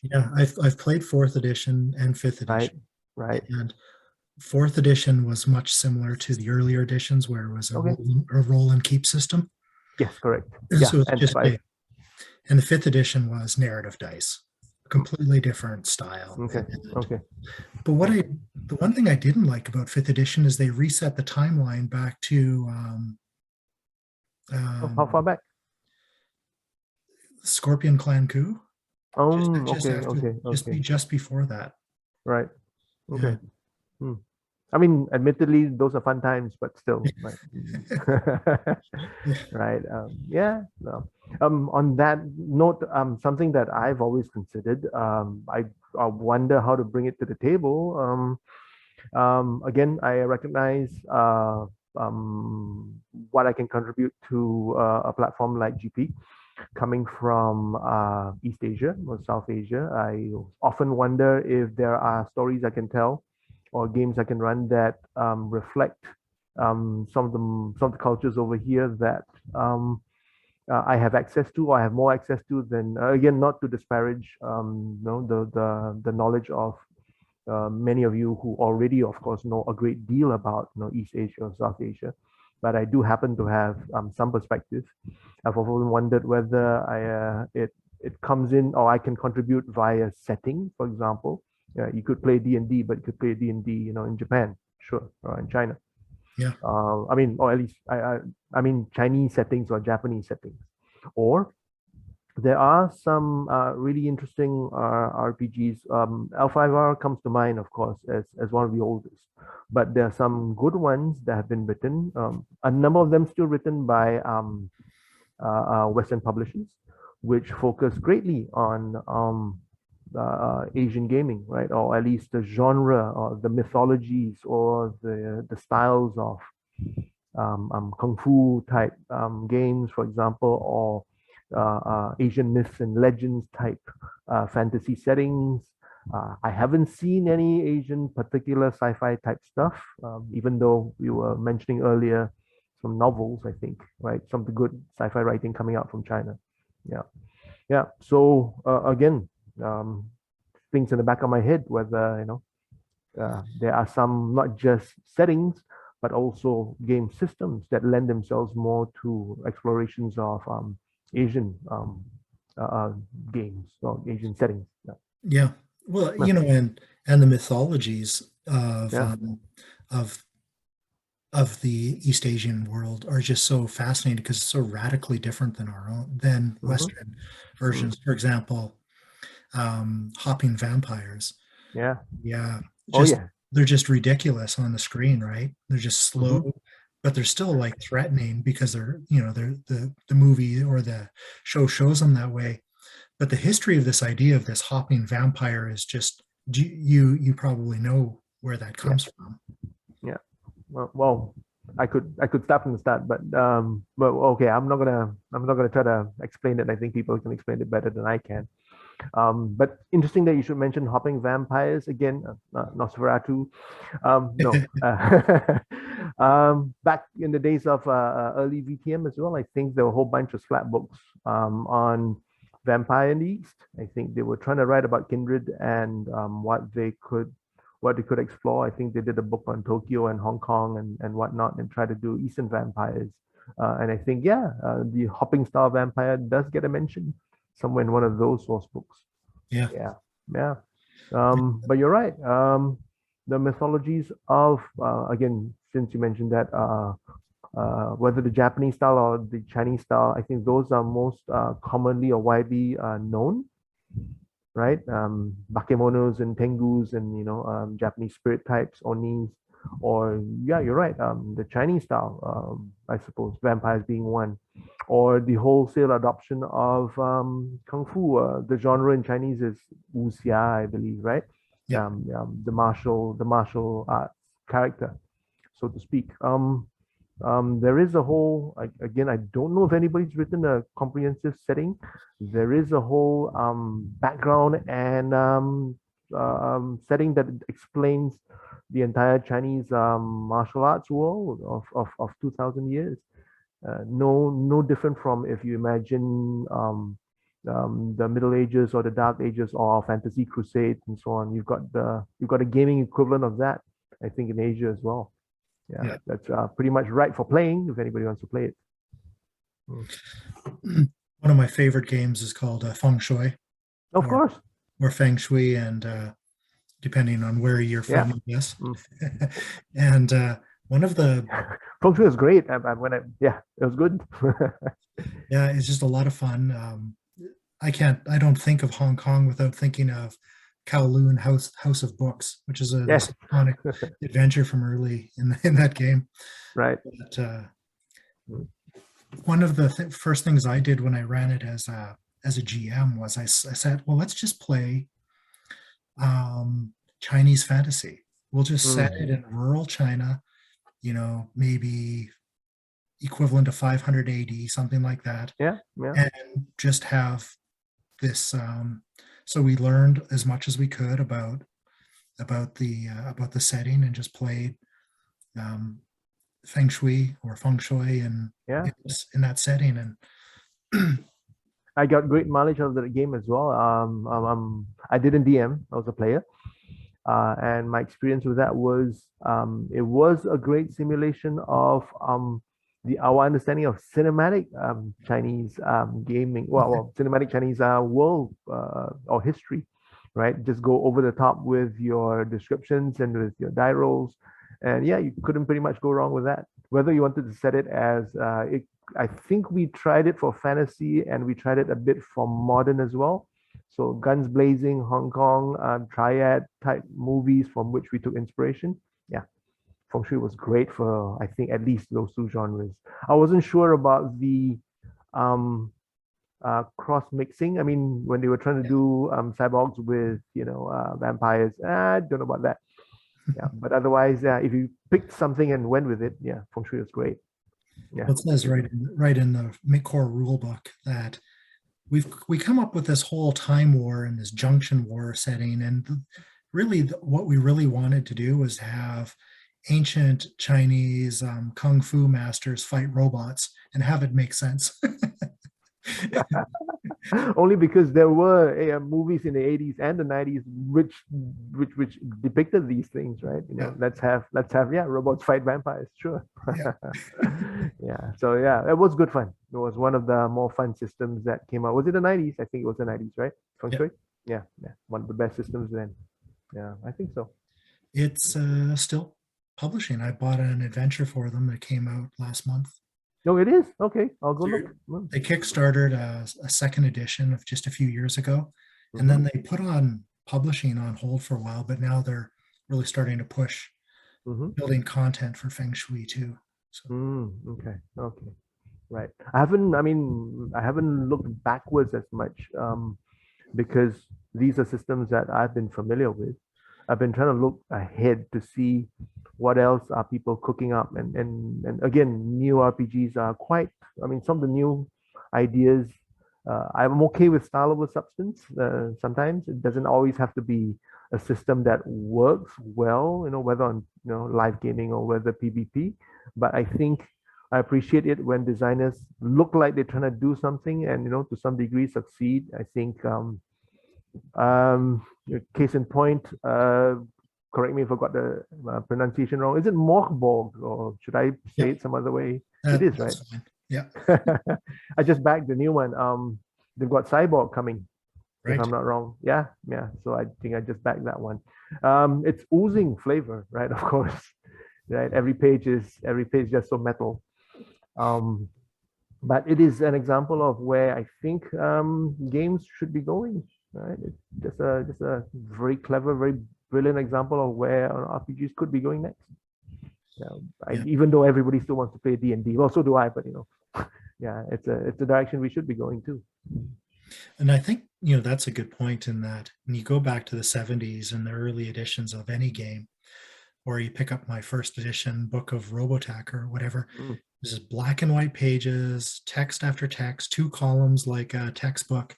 Yeah, I've played 4th edition and 5th edition. Right. And 4th edition was much similar to the earlier editions where it was a roll and keep system. Yes, correct. So it's just and the 5th edition was narrative dice, a completely different style. Okay. But the one thing I didn't like about 5th edition is they reset the timeline back to how far back? Scorpion Clan coup. Just before that. Right. Okay. Yeah. I mean, admittedly, those are fun times, but still, right? Right. On that note, something that I've always considered, I wonder how to bring it to the table. Again, I recognize what I can contribute to a platform like GP. Coming from East Asia or South Asia, I often wonder if there are stories I can tell or games I can run that reflect some of the cultures over here that I have access to or I have more access to than, again, not to disparage the knowledge of many of you who already, of course, know a great deal about East Asia or South Asia. But I do happen to have some perspective. I've often wondered whether it comes in or I can contribute via setting, for example. You could play D&D, but you could play D&D, in Japan, sure, or in China. Yeah. Or at least I mean Chinese settings or Japanese settings. Or there are some really interesting RPGs. L5R comes to mind, of course, as one of the oldest. But there are some good ones that have been written. A number of them still written by Western publishers, which focus greatly on Asian gaming, right? Or at least the genre or the mythologies or the styles of kung fu type games, for example, or Asian myths and legends type fantasy settings. I haven't seen any Asian particular sci-fi type stuff, even though we were mentioning earlier some novels, I think, right? Some of the good sci-fi writing coming out from China. Yeah. So again, things in the back of my head, whether there are some not just settings, but also game systems that lend themselves more to explorations of Asian games or Asian settings. Yeah. Well, and the mythologies of the East Asian world are just so fascinating because it's so radically different than Western versions. For example, hopping vampires. Yeah. Yeah, Oh just yeah. they're just ridiculous on the screen, right? They're just slow, Hmm. but they're still like threatening because they're the movie or the show shows them that way. But the history of this idea of this hopping vampire is just you probably know where that Yeah. comes from. Yeah. Well, I could start from the start, but okay, I'm not gonna try to explain it. I think people can explain it better than I can. But interesting that you should mention hopping vampires again. Nosferatu. No. Back in the days of early VTM as well, I think there were a whole bunch of slap books on vampire in the East. I think they were trying to write about kindred and what they could explore. I think they did a book on Tokyo and Hong Kong and whatnot and try to do Eastern vampires. And I think, yeah, the hopping star vampire does get a mention somewhere in one of those source books. Yeah. Yeah, yeah. But you're right. The mythologies of, again, since you mentioned that, whether the Japanese style or the Chinese style, I think those are most commonly or widely known, right? Bakemonos and tengus and Japanese spirit types, onis, or yeah, you're right. The Chinese style, I suppose, vampires being one, or the wholesale adoption of kung fu. The genre in Chinese is wuxia, I believe, right? Yeah. The martial arts character, so to speak. There is a whole, again, I don't know if anybody's written a comprehensive setting. There is a whole background and setting that explains the entire Chinese martial arts world of 2000 years. No different from if you imagine the Middle Ages or the Dark Ages or Fantasy Crusades and so on. You've got a gaming equivalent of that, I think, in Asia as well. Yeah, Yeah. that's pretty much right for playing if anybody wants to play it. Mm. One of my favorite games is called Feng Shui Of or course. or Feng Shui, and depending on where you're Yeah. from, I guess. Mm. And one of the Feng Shui is great. Yeah, it was good. yeah, it's just a lot of fun. I don't think of Hong Kong without thinking of Kowloon House of Books, which is Yes. this iconic adventure from early in that game. Right. But one of the first things I did when I ran it as a GM was I said, well, let's just play Chinese fantasy. We'll just set it Mm. in rural China, maybe equivalent to 500 AD, something like that, Yeah. Yeah. and just have this. So we learned as much as we could about the setting and just played um, feng shui or feng shui and Yeah. in that setting. And I got great mileage out of the game as well. I didn't DM. I was a player. And my experience with that was it was a great simulation of our understanding of cinematic Chinese gaming, cinematic Chinese world or history, right? Just go over the top with your descriptions and with your die rolls, and yeah, you couldn't pretty much go wrong with that. Whether you wanted to set it as I think we tried it for fantasy and we tried it a bit for modern as well. So guns blazing, Hong Kong, triad type movies from which we took inspiration. Yeah, Feng Shui was great for I think at least those two genres. I wasn't sure about the um, cross mixing. I mean, when they were trying to do cyborgs with vampires, I don't know about that. Yeah, but otherwise, if you picked something and went with it, yeah, Feng Shui was great. Yeah, it says right in the core rule book that we come up with this whole time war and this junction war setting, and really what we really wanted to do was have ancient Chinese kung fu masters fight robots and have it make sense. only because there were movies in the 80s and the 90s which depicted these things, right? Yeah. Let's have yeah, robots fight vampires, sure. Yeah. Yeah, so yeah, it was good fun. It was one of the more fun systems that came out. Was it the 90s? I think it was the 90s, right? Feng Yeah. Shui. Yeah, yeah, one of the best systems then. Yeah, I think so. It's still publishing. I bought an adventure for them that came out last month. No, it is okay. I'll go look. They kickstarted a second edition of just a few years ago, and then they put on publishing on hold for a while, but now they're really starting to push building content for Feng Shui too. So. Okay. Okay. Right. I haven't looked backwards as much because these are systems that I've been familiar with. I've been trying to look ahead to see what else are people cooking up, and again, new RPGs are quite. I mean, some of the new ideas. I'm okay with style over substance. Sometimes it doesn't always have to be a system that works well. Whether on live gaming or whether PvP. But I think I appreciate it when designers look like they're trying to do something and to some degree succeed. I think case in point, correct me if I got the pronunciation wrong. Is it Morgborg, or should I say it some other way? It is, right? Fine. Yeah. I just backed the new one. They've got Cyborg coming, Right. if I'm not wrong. Yeah. So I think I just backed that one. It's oozing flavor, right? Of course, right? Every page is just so metal. But it is an example of where I think games should be going. Right? It's just a very clever, very brilliant example of where RPGs could be going next. Even though everybody still wants to play D&D, well, so do I. But yeah, it's a direction we should be going to. And I think that's a good point in that when you go back to the 70s and the early editions of any game, or you pick up my first edition book of Robotech or whatever, this is black and white pages, text after text, 2 columns like a textbook,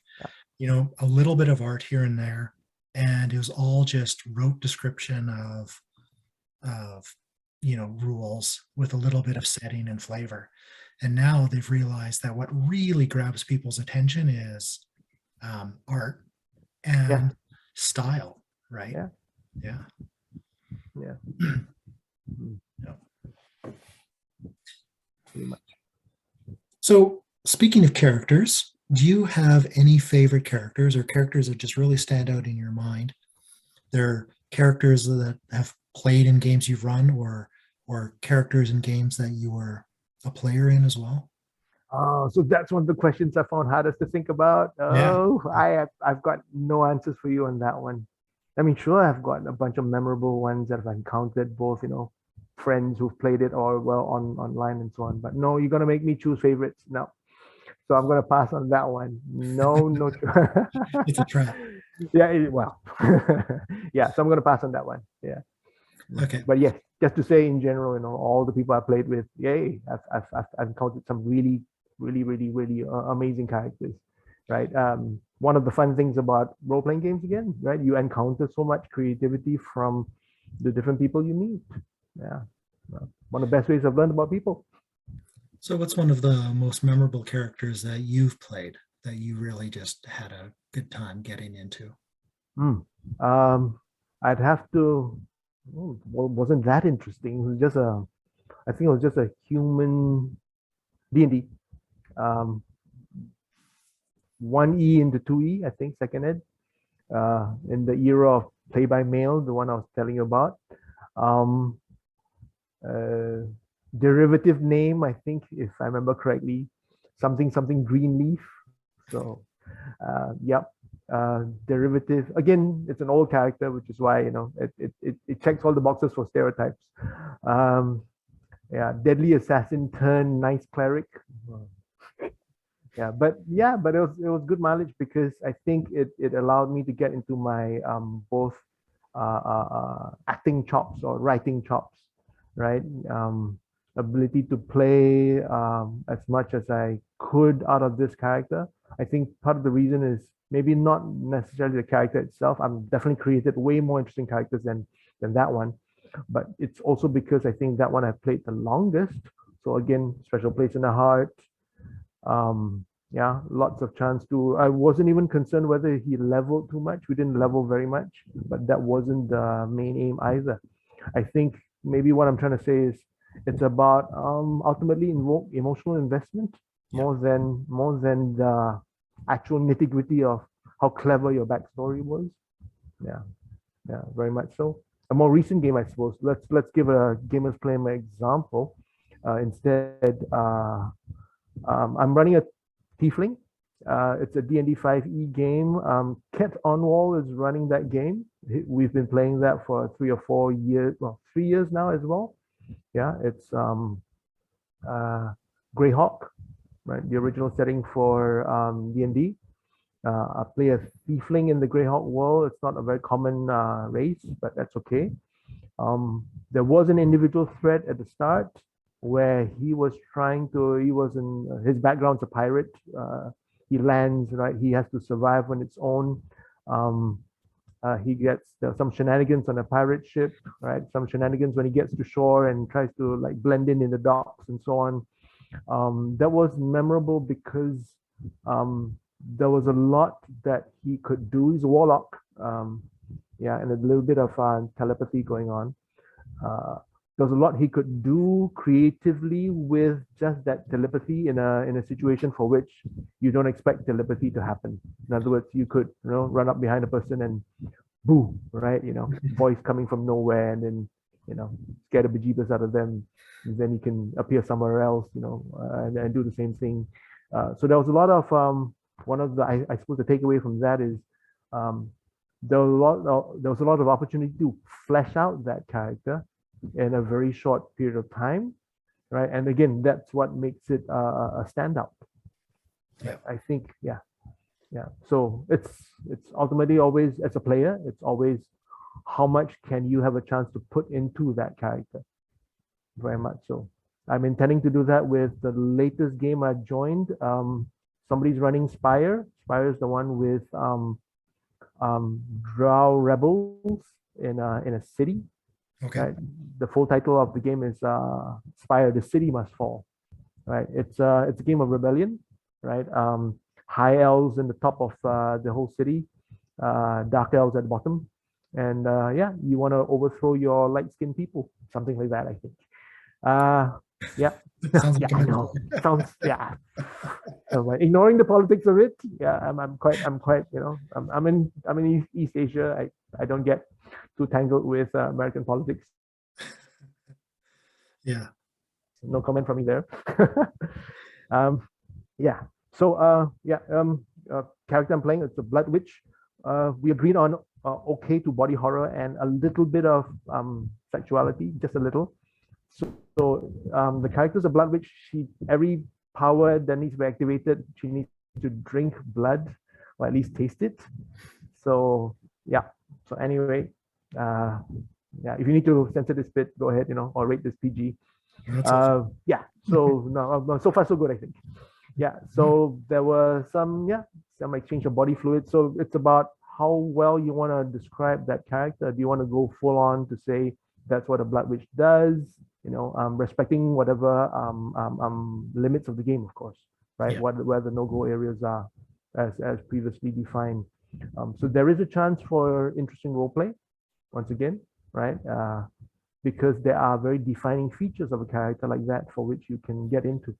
a little bit of art here and there. And it was all just rote description of rules with a little bit of setting and flavor. And now they've realized that what really grabs people's attention is art and style, right? Yeah. Pretty much. So speaking of characters, do you have any favorite characters or characters that just really stand out in your mind? They're characters that have played in games you've run, or characters in games that you were a player in as well? So that's one of the questions I found hardest to think about. I've got no answers for you on that one. I mean, sure, I've got a bunch of memorable ones that I've encountered, both friends who've played it or online and so on. But no, you're gonna make me choose favorites. No, so I'm gonna pass on that one. No. It's a trap. Yeah, well, yeah. So I'm gonna pass on that one. Yeah. Okay. But yes, just to say in general, all the people I played with, I've encountered some really amazing characters, right? One of the fun things about role-playing games, again, right? You encounter so much creativity from the different people you meet. Yeah, one of the best ways I've learned about people. So what's one of the most memorable characters that you've played that you really just had a good time getting into? I'd have to, wasn't that interesting. It was I think it was just a human D&D. 1E into 2E, I think, second ed, in the era of play by mail, the one I was telling you about. Derivative name, I think, if I remember correctly, something Greenleaf. So, yep. Derivative, again, it's an old character, which is why it checks all the boxes for stereotypes. Deadly assassin turned nice cleric. But it was good mileage because I think it allowed me to get into my both acting chops or writing chops, right? Ability to play as much as I could out of this character. I think part of the reason is maybe not necessarily the character itself. I'm definitely created way more interesting characters than that one, but it's also because I think that one I played the longest. So again, special place in the heart. Lots of chance to. I wasn't even concerned whether he leveled too much. We didn't level very much, but that wasn't the main aim either. I think maybe what I'm trying to say is it's about ultimately emotional investment more than the actual nitty-gritty of how clever your backstory was. Yeah, very much so. A more recent game, I suppose. Let's give a Gamers Play example. Instead, I'm running a tiefling, It's a D&D 5e game. Ket Onwall is running that game. We've been playing that for 3 or 4 years, well, 3 years now as well. Yeah, it's Greyhawk, right? The original setting for D&D. I play a tiefling in the Greyhawk world. It's not a very common race, but that's okay. There was an individual threat at the start where he was his background's a pirate. He lands, right? He has to survive on its own. He gets some shenanigans on a pirate ship, right? Some shenanigans when he gets to shore and tries to like blend in the docks and so on. That was memorable because there was a lot that he could do. He's a warlock, yeah, and a little bit of telepathy going on. There's a lot he could do creatively with just that telepathy in a situation for which you don't expect telepathy to happen. In other words, you could, run up behind a person and boo, right? Voice coming from nowhere, and then, scare the bejeebus out of them. And then you can appear somewhere else, and do the same thing. So there was a lot of one of the I suppose the takeaway from that is there was a lot of opportunity to flesh out that character in a very short period of time, right? And again, that's what makes it a standout. Yeah. I think, yeah. So it's ultimately always, as a player, it's always how much can you have a chance to put into that character. Very much so. I'm intending to do that with the latest game I joined. Somebody's running Spire. Spire is the one with Drow rebels in a city. Okay. Right? The full title of the game is Spire: The City Must Fall. Right? It's a game of rebellion. Right? High elves in the top of the whole city, dark elves at the bottom, and yeah, you want to overthrow your light-skinned people, something like that, I think. Yeah. Sounds like yeah, I know. Sounds, yeah. Ignoring the politics of it, yeah, I'm quite, I'm in East Asia. I don't get too tangled with American politics. Yeah. No comment from me there. Yeah. So character I'm playing, it's a Blood Witch. We agreed on okay to body horror and a little bit of sexuality, just a little. So the character's a Blood Witch. Every power that needs to be activated, she needs to drink blood or at least taste it. So yeah. So anyway, yeah. If you need to censor this bit, go ahead, or rate this PG. Yeah. So no, so far so good, I think. Yeah. So there were some exchange of body fluids. So it's about how well you want to describe that character. Do you want to go full on to say that's what a Blood Witch does? Respecting whatever limits of the game, of course, right? Yeah. Where the no-go areas are, as previously defined. So there is a chance for interesting role play, once again, right? Because there are very defining features of a character like that for which you can get into,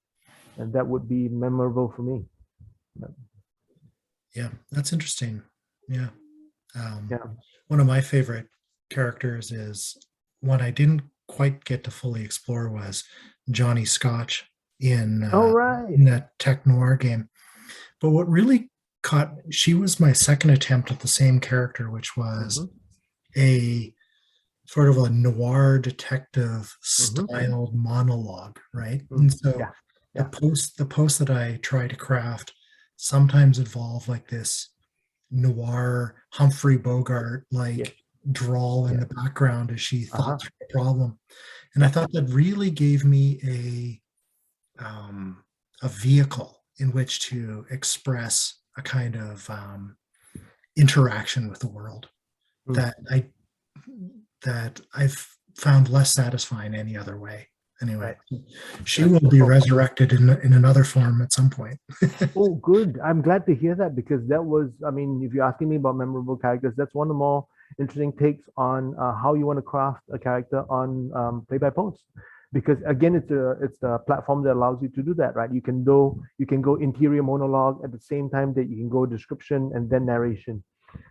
and that would be memorable for me. Yeah, that's interesting. Yeah. Yeah. One of my favorite characters is one I didn't quite get to fully explore was Johnny Scotch in that tech noir game. But what really she was my second attempt at the same character, which was a sort of a noir detective styled monologue, right? And so the posts that I try to craft sometimes involve like this noir Humphrey Bogart drawl in the background as she thought through the problem. And I thought that really gave me a vehicle in which to express a kind of interaction with the world that I've found less satisfying any other way. Anyway, she will be resurrected in another form at some point. Oh, good. I'm glad to hear that, because that was, if you're asking me about memorable characters, that's one of the more interesting takes on how you want to craft a character on play by post. Because again, it's the platform that allows you to do that, right? You can go interior monologue at the same time that you can go description and then narration,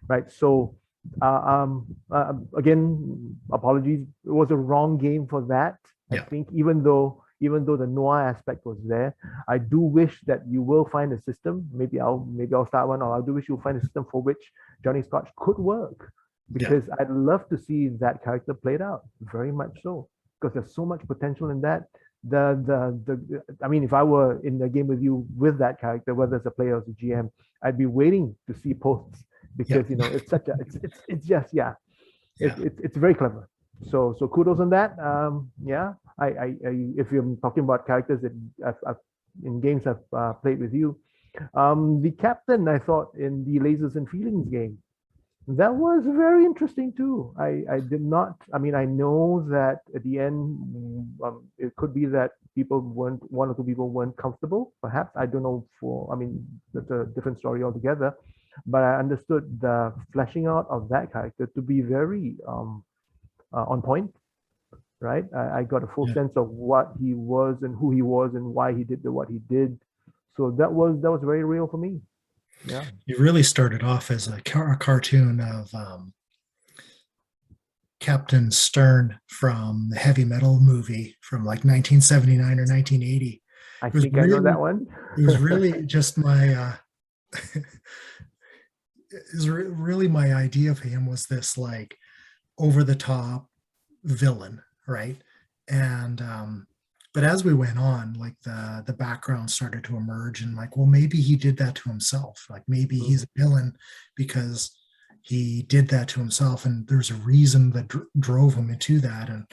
right? So again, apologies, it was a wrong game for that. I think even though even though the noir aspect was there. I do wish that you will find a system. Maybe I'll start one, or I do wish you'll find a system for which Johnny Scotch could work, because I'd love to see that character played out, very much so, because there's so much potential in that. I mean, if I were in a game with you with that character, whether it's a player or a GM, I'd be waiting to see posts, because it's such a it's just it's very clever. So kudos on that. I if you're talking about characters that I've in games I've played with you, the captain, I thought, in the Lasers and Feelings game, that was very interesting too. I did not, I mean, I know that at the end, it could be that one or two people weren't comfortable, perhaps. I don't know, I mean, that's a different story altogether. But I understood the fleshing out of that character to be very on point, right? I got a full sense of what he was and who he was and why he did what he did. So that was very real for me. Yeah. It really started off as a cartoon of Captain Stern from the heavy metal movie from like 1979 or 1980. I think I know that one. It was really just my is really my idea for him was this like over the top villain, right? And but as we went on, like the background started to emerge, and like, well, maybe he did that to himself. Like maybe he's a villain because he did that to himself, and there's a reason that drove him into that. And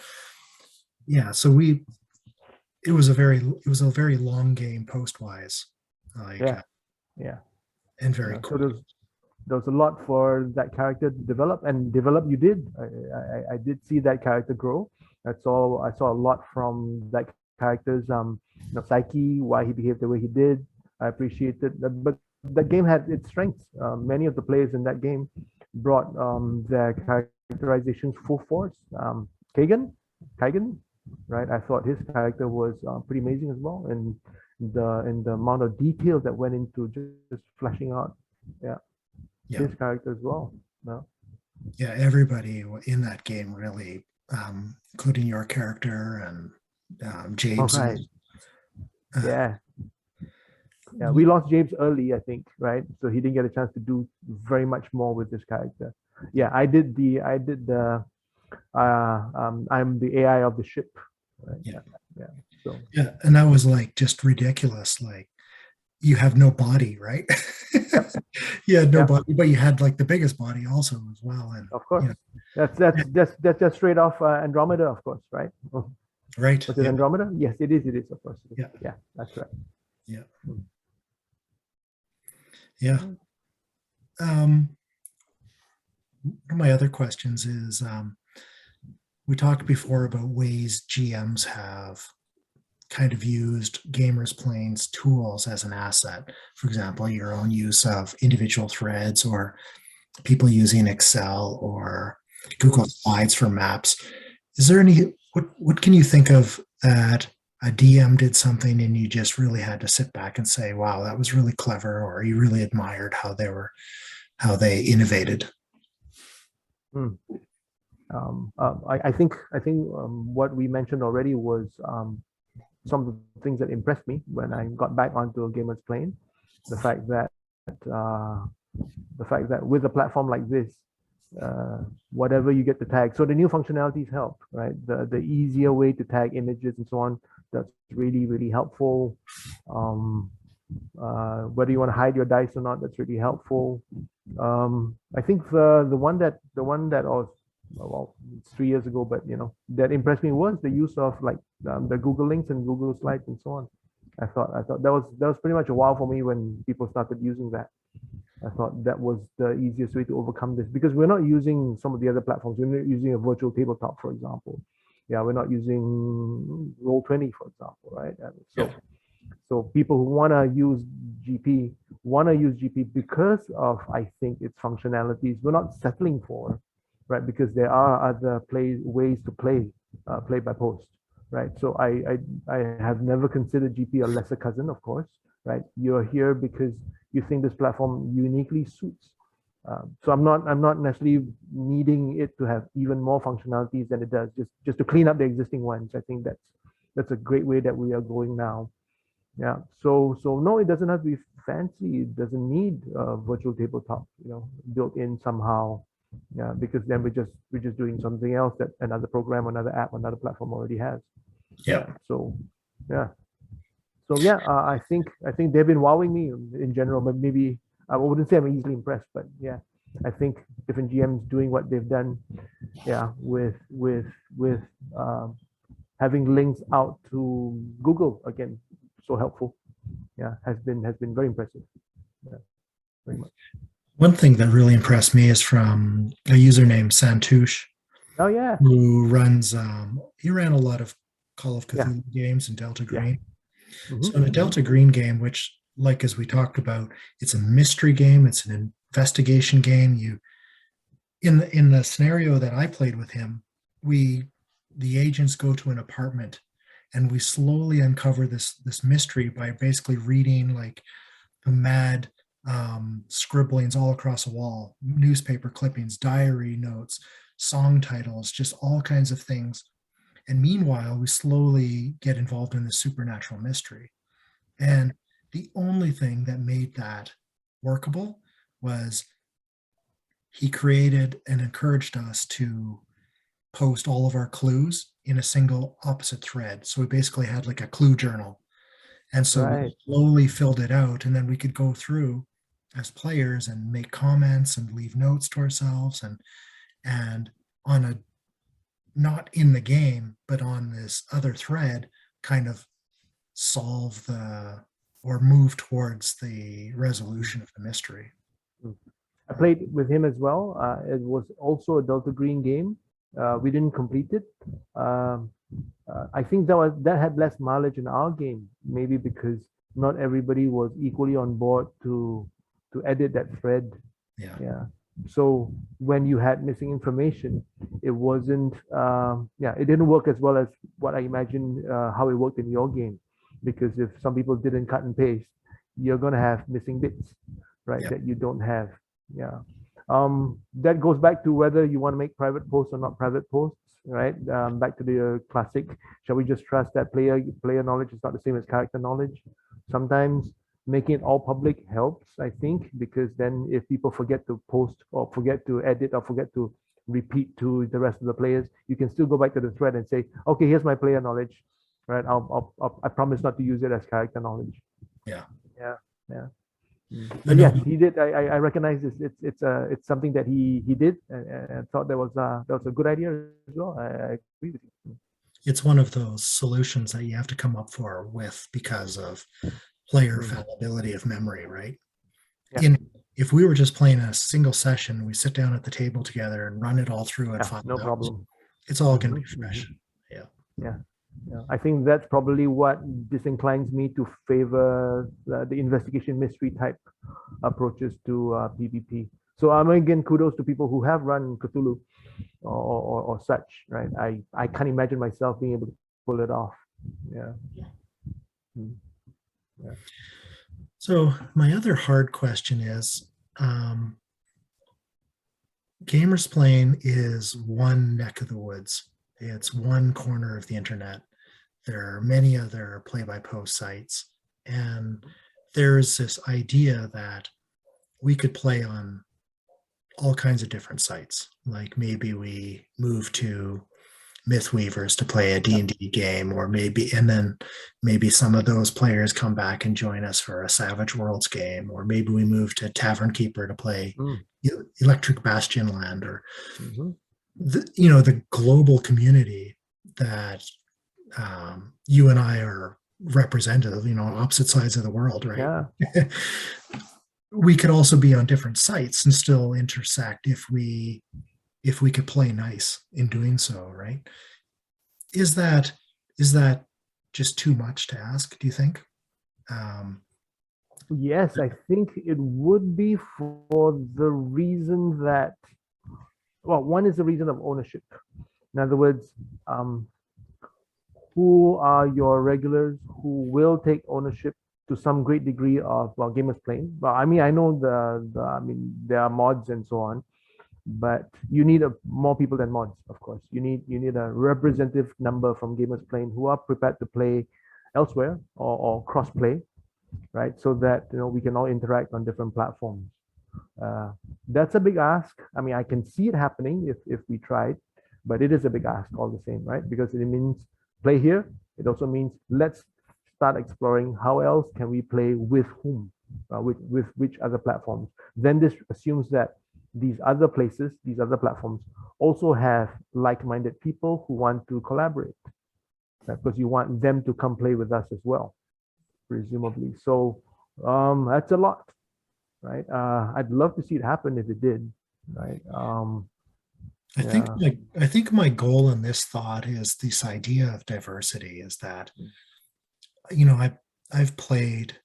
yeah, so it was a very long game postwise, like and very cool. So there was a lot for that character to develop, and develop you did. I did see that character grow. I saw a lot from that character's psyche, why he behaved the way he did. I appreciated that, but that game had its strengths. Many of the players in that game brought their characterizations full force. Kagan, right? I thought his character was pretty amazing as well, and the amount of detail that went into just fleshing out, his character as well. Yeah, everybody in that game really, including your character and James. Right. We lost James early, I think, right? So he didn't get a chance to do very much more with this character. I did the I'm the AI of the ship. Right? So and that was like just ridiculous. Like you have no body, right? You had no body, but you had like the biggest body also as well. And of course, that's just straight off Andromeda, of course, right? Right. Was it Andromeda? Yes, it is. It is, of course. Yeah, that's right. One of my other questions is we talked before about ways GMs have kind of used Gamers Plane's tools as an asset. For example, your own use of individual threads, or people using Excel or Google Slides for maps. Is there any, what can you think of that a DM did something and you just really had to sit back and say, wow, that was really clever, or you really admired how they innovated? I think what we mentioned already was some of the things that impressed me when I got back onto a Gamer's Plane. The fact that with a platform like this, whatever you get to tag, so the new functionalities help, right? The easier way to tag images and so on, that's really, really helpful. Whether you want to hide your dice or not, that's really helpful. I think the one that was, well, it's 3 years ago, but that impressed me was the use of like the Google links and Google Slides and so on. I thought that was pretty much a wow for me when people started using that. I thought that was the easiest way to overcome this, because we're not using some of the other platforms. We're not using a virtual tabletop, for example. We're not using Roll20, for example, right? So people who want to use GP because of, I think, its functionalities. We're not settling for, right? Because there are other ways to play by post, right? So I have never considered GP a lesser cousin, of course, right? You're here because you think this platform uniquely suits. So I'm not necessarily needing it to have even more functionalities than it does, just to clean up the existing ones. I think that's a great way that we are going now. Yeah. So no, it doesn't have to be fancy. It doesn't need a virtual tabletop, built in somehow. Yeah, because then we're just doing something else that another program, another app, another platform already has. Yeah. Yeah. So yeah. So yeah, I think they've been wowing me in general, but maybe I wouldn't say I'm easily impressed, but yeah, I think different GMs doing what they've done, yeah, with um, having links out to Google again, so helpful. Yeah, has been very impressive. Yeah, very much. One thing that really impressed me is from a user named Santouche, Oh yeah, who runs, he ran a lot of Call of yeah, Cthulhu games in Delta yeah. Green. Hmm. So in a Delta Green game, which, like as we talked about, it's a mystery game, it's an investigation game. You in the scenario that I played with him, we the agents go to an apartment and we slowly uncover this mystery by basically reading like the mad scribblings all across a wall, newspaper clippings, diary notes, song titles, just all kinds of things. And meanwhile, we slowly get involved in the supernatural mystery. And the only thing that made that workable was he created and encouraged us to post all of our clues in a single opposite thread. So we basically had like a clue journal. And so we Right. slowly filled it out, and then we could go through as players and make comments and leave notes to ourselves and on a not in the game, but on this other thread, kind of solve the or move towards the resolution of the mystery. Mm. I played with him as well. It was also a Delta Green game. We didn't complete it. Um, I think that had less mileage in our game, maybe because not everybody was equally on board to edit that thread. Yeah. Yeah. So when you had missing information, it wasn't. Yeah, it didn't work as well as what I imagined how it worked in your game, because if some people didn't cut and paste, you're gonna have missing bits, right? Yeah. That you don't have. Yeah. That goes back to whether you want to make private posts or not private posts, right? Back to the classic, shall we just trust that player knowledge is not the same as character knowledge? Sometimes making it all public helps, I think, because then if people forget to post or forget to edit or forget to repeat to the rest of the players, you can still go back to the thread and say, okay, here's my player knowledge, right? I promise not to use it as character knowledge. Yeah. Yeah. Yeah. I But know. yes, he did. I recognize this. It's something that he did, and thought that was a good idea as well. I agree with you. It's one of those solutions that you have to come up for with because of player Mm. fallibility of memory, right? Yeah, In If we were just playing a single session, we sit down at the table together and run it all through in yeah, 5 no hours. problem. It's all going to Hmm. be fresh. Yeah. Yeah, yeah. I think that's probably what disinclines me to favor the investigation mystery type approaches to PvP. So again, kudos to people who have run Cthulhu or such, right? I can't imagine myself being able to pull it off. Yeah. Mm. Yeah. So my other hard question is, um, Gamersplain is one neck of the woods. It's one corner of the internet. There are many other play-by-post sites, and there's this idea that we could play on all kinds of different sites. Like maybe we move to Mythweavers to play a D&D game, or and then maybe some of those players come back and join us for a Savage Worlds game, or maybe we move to Tavern Keeper to play Mm. Electric Bastion Land, or Mm-hmm. the global community that you and I are representative, opposite sides of the world, right? Yeah. We could also be on different sites and still intersect if we could play nice in doing so, right? Is that just too much to ask, do you think? Yes, I think it would be for the reason that, well, one is the reason of ownership. In other words, who are your regulars who will take ownership to some great degree of Gamersplain? Well, I mean, I know I mean, there are mods and so on, but you need more people than mods, of course. You need a representative number from gamers playing who are prepared to play elsewhere or cross play, right? So that we can all interact on different platforms. That's a big ask. I mean, I can see it happening if we tried, but it is a big ask all the same, right? Because it means play here. It also means let's start exploring how else can we play with whom, with which other platforms. Then this assumes that these other places, these other platforms also have like-minded people who want to collaborate, right? Because you want them to come play with us as well, presumably. So that's a lot, right? I'd love to see it happen if it did, right? Yeah. I think my goal in this thought is this idea of diversity is that, I've played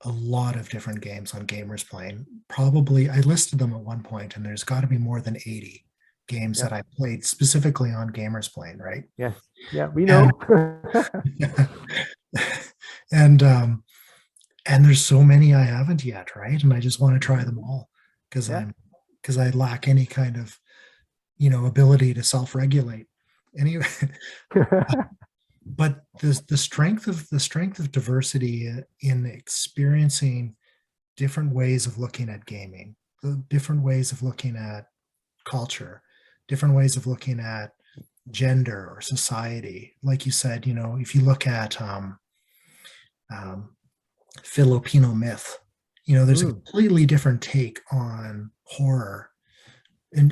a lot of different games on Gamers Plane. Probably I listed them at one point, and there's got to be more than 80 games Yeah. that I played specifically on Gamers Plane, right? Yes. Yeah, we know. And and there's so many I haven't yet, right? And I just want to try them all because Yeah. I lack any kind of ability to self-regulate. Anyway, but the strength of diversity in experiencing different ways of looking at gaming, the different ways of looking at culture, different ways of looking at gender or society. Like you said, if you look at Filipino myth, there's a completely different take on horror,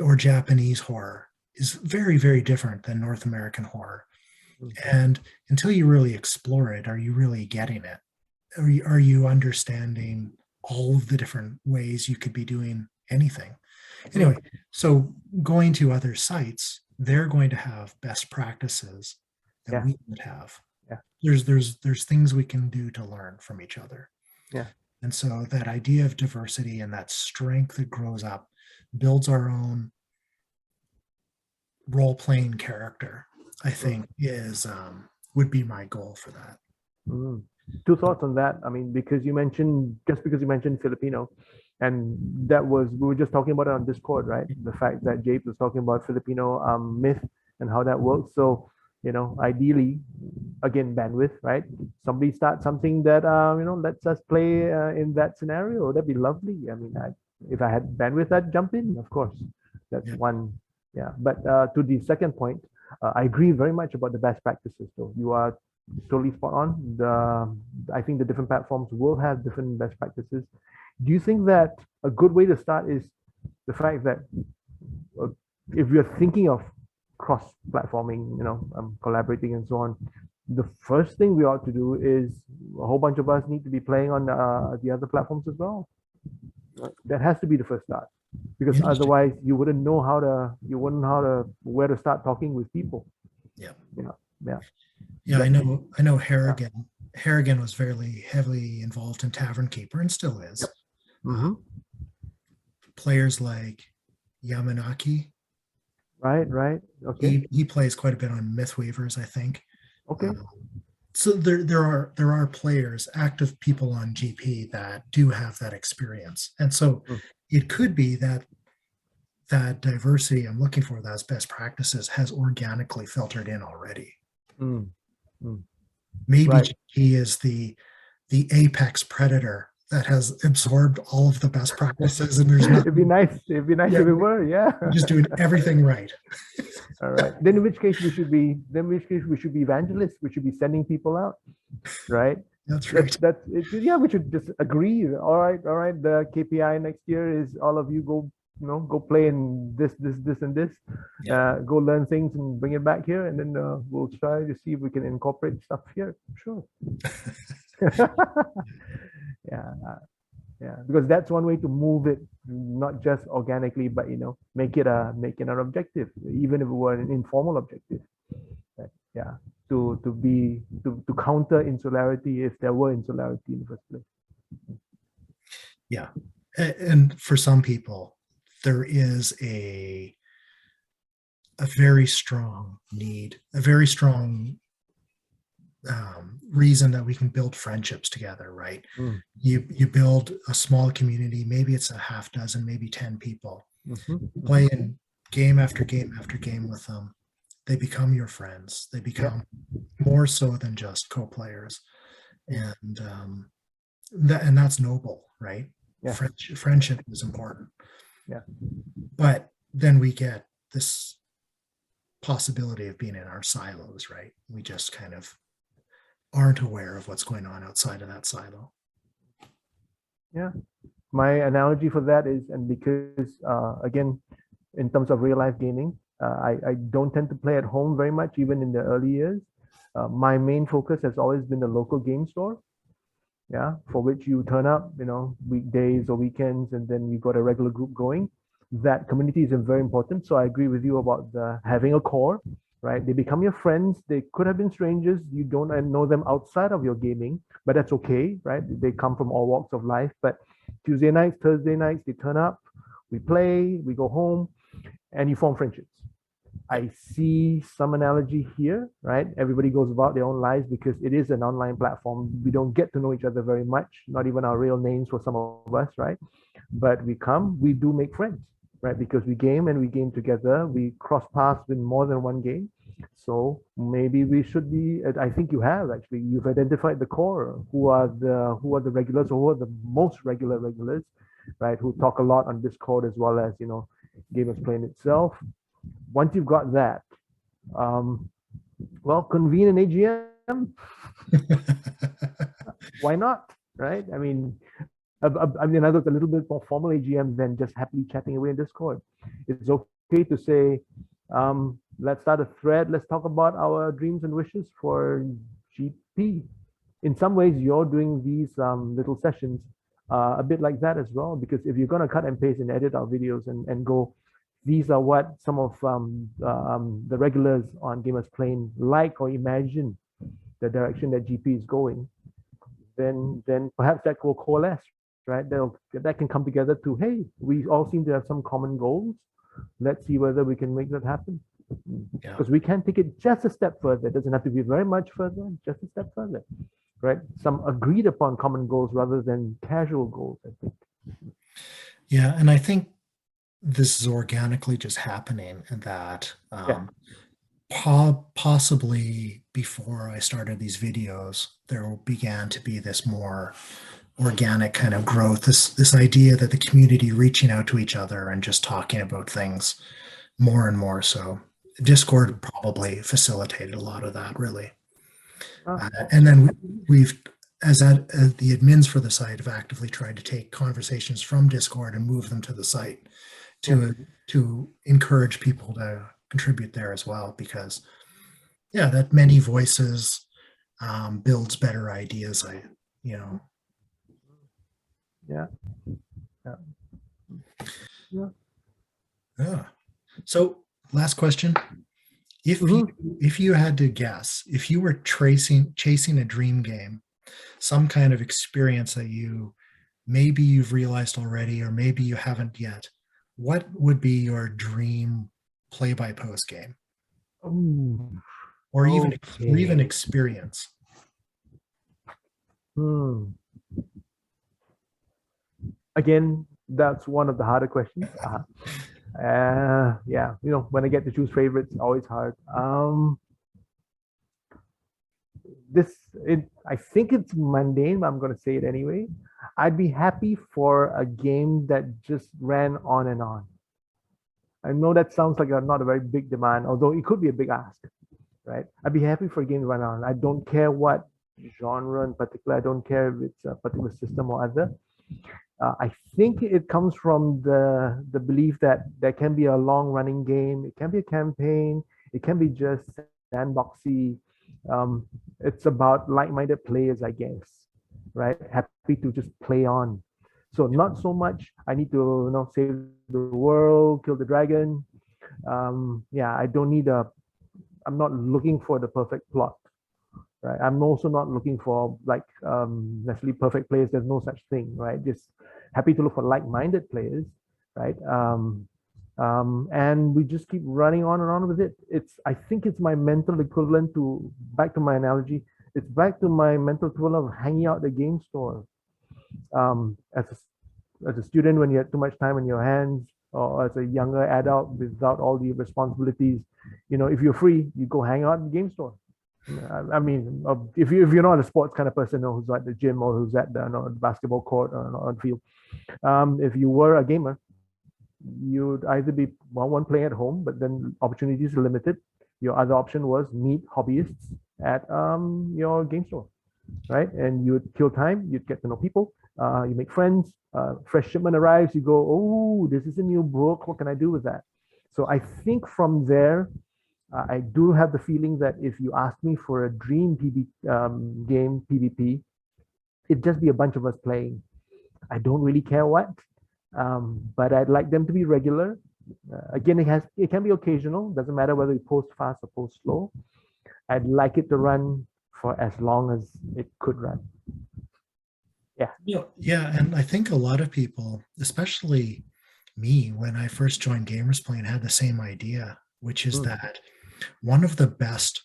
or Japanese horror is very, very different than North American horror. And until you really explore it, are you really getting it? Are you understanding all of the different ways you could be doing anything? Anyway, so going to other sites, they're going to have best practices that we would have. Yeah. There's things we can do to learn from each other. Yeah. And so that idea of diversity and that strength that grows up builds our own role-playing character, I think would be my goal for that. Two thoughts on that. I mean, because you mentioned Filipino, and we were just talking about it on Discord, right? The fact that Jape was talking about Filipino myth and how that works. So, ideally, again, bandwidth, right? Somebody start something that lets us play in that scenario. That'd be lovely. I mean, if I had bandwidth, I'd jump in, of course. That's one. Yeah. But to the second point, I agree very much about the best practices, though. You are totally spot on. I think the different platforms will have different best practices. Do you think that a good way to start is the fact that if you're thinking of cross-platforming, collaborating and so on, the first thing we ought to do is a whole bunch of us need to be playing on the other platforms as well. That has to be the first start, because otherwise you wouldn't know where to start talking with people. Yeah, I know Harrigan. Harrigan was very heavily involved in Tavern Keeper and still is. Players like Yamanaki. Right. Okay. He plays quite a bit on Mythweavers, I think. Okay. So there are players, active people on GP that do have that experience, and so it could be that diversity I'm looking for, those best practices, has organically filtered in already. Maybe GP is the apex predator that has absorbed all of the best practices, and there's nothing. It'd be nice if we were, just doing everything right. All right. Then in which case we should be evangelists. We should be sending people out, right? That's right. That's it. Yeah, we should just agree. All right. The KPI next year is all of you go play in this and this. Go learn things and bring it back here, and then we'll try to see if we can incorporate stuff here. Sure. Yeah, because that's one way to move it, not just organically, but make it an objective, even if it were an informal objective. Right? Yeah, to counter insularity if there were insularity in the first place. Yeah, and for some people, there is a very strong need, a very strong reason that we can build friendships together, right? You build a small community, maybe it's a half dozen, maybe 10 people, Playing game after game after game with them, they become your friends. They become more so than just co-players, and that's noble, right? Yeah. Friendship is important. Yeah. But then we get this possibility of being in our silos, right? We just kind of aren't aware of what's going on outside of that silo. Yeah. My analogy for that is, and because again, in terms of real life gaming, I don't tend to play at home very much, even in the early years. My main focus has always been the local game store, yeah, for which you turn up, weekdays or weekends, and then you got a regular group going. That community is very important. So I agree with you about having a core, right? They become your friends. They could have been strangers. You don't know them outside of your gaming, but that's okay, right? They come from all walks of life. But Tuesday nights, Thursday nights, they turn up, we play, we go home, and you form friendships. I see some analogy here, right? Everybody goes about their own lives because it is an online platform. We don't get to know each other very much, not even our real names for some of us, right? But we do make friends, right? Because we game and we game together. We cross paths in more than one game. So maybe we should be, I think you have actually, you've identified the core, who are the regulars, or who are the most regulars, right? Who talk a lot on Discord as well as, exPlane itself. Once you've got that, well, convene an AGM. Why not, right? I mean, I thought a little bit more formal AGM than just happily chatting away in Discord. It's okay to say, let's start a thread. Let's talk about our dreams and wishes for GP. In some ways, you're doing these little sessions a bit like that as well, because if you're going to cut and paste and edit our videos and go, these are what some of the regulars on exPlane like or imagine the direction that GP is going, then perhaps that will coalesce, right? That can come together to, hey, we all seem to have some common goals. Let's see whether we can make that happen. Because we can take it just a step further. It doesn't have to be very much further, just a step further, right? Some agreed upon common goals rather than casual goals, I think. Yeah, and I think this is organically just happening, and that possibly before I started these videos, there began to be this more organic kind of growth, this idea that the community reaching out to each other and just talking about things more and more. So Discord probably facilitated a lot of that, really. And then we've, as the admins for the site, have actively tried to take conversations from Discord and move them to the site to encourage people to contribute there as well, because that many voices builds better ideas. So last question. If you had to guess, if you were chasing a dream game, some kind of experience that maybe you've realized already, or maybe you haven't yet, what would be your dream play-by-post game? Or even experience? Again, that's one of the harder questions. When I get to choose favorites, always hard. I think it's mundane, but I'm going to say it anyway. I'd be happy for a game that just ran on and on. I know that sounds like not a very big demand, although it could be a big ask, right? I'd be happy for a game to run on. I don't care what genre in particular. I don't care if it's a particular system or other. I think it comes from the belief that there can be a long-running game. It can be a campaign. It can be just sandboxy. It's about like-minded players, I guess, right? Happy to just play on. So not so much I need to save the world, kill the dragon. I don't need I'm not looking for the perfect plot, right? I'm also not looking for necessarily perfect players. There's no such thing, right? Just happy to look for like-minded players, right? And we just keep running on and on with it. I think it's my mental equivalent to, back to my analogy, it's back to my mental equivalent of hanging out the game store. As a student, when you had too much time in your hands, or as a younger adult without all the responsibilities, if you're free, you go hang out in the game store. I mean, if you're not a sports kind of person, who's at the gym or who's at the basketball court or on the field, if you were a gamer, you'd either be one playing at home, but then opportunities are limited. Your other option was meet hobbyists at your game store, right? And you'd kill time, you'd get to know people, you make friends. Fresh shipment arrives, you go, oh, this is a new book. What can I do with that? So I think from there, I do have the feeling that if you ask me for a dream game PvP, it'd just be a bunch of us playing. I don't really care what, but I'd like them to be regular. Again, it can be occasional. Doesn't matter whether you post fast or post slow. I'd like it to run for as long as it could run. Yeah. Yeah, and I think a lot of people, especially me, when I first joined GamersPlane, had the same idea, which is that one of the best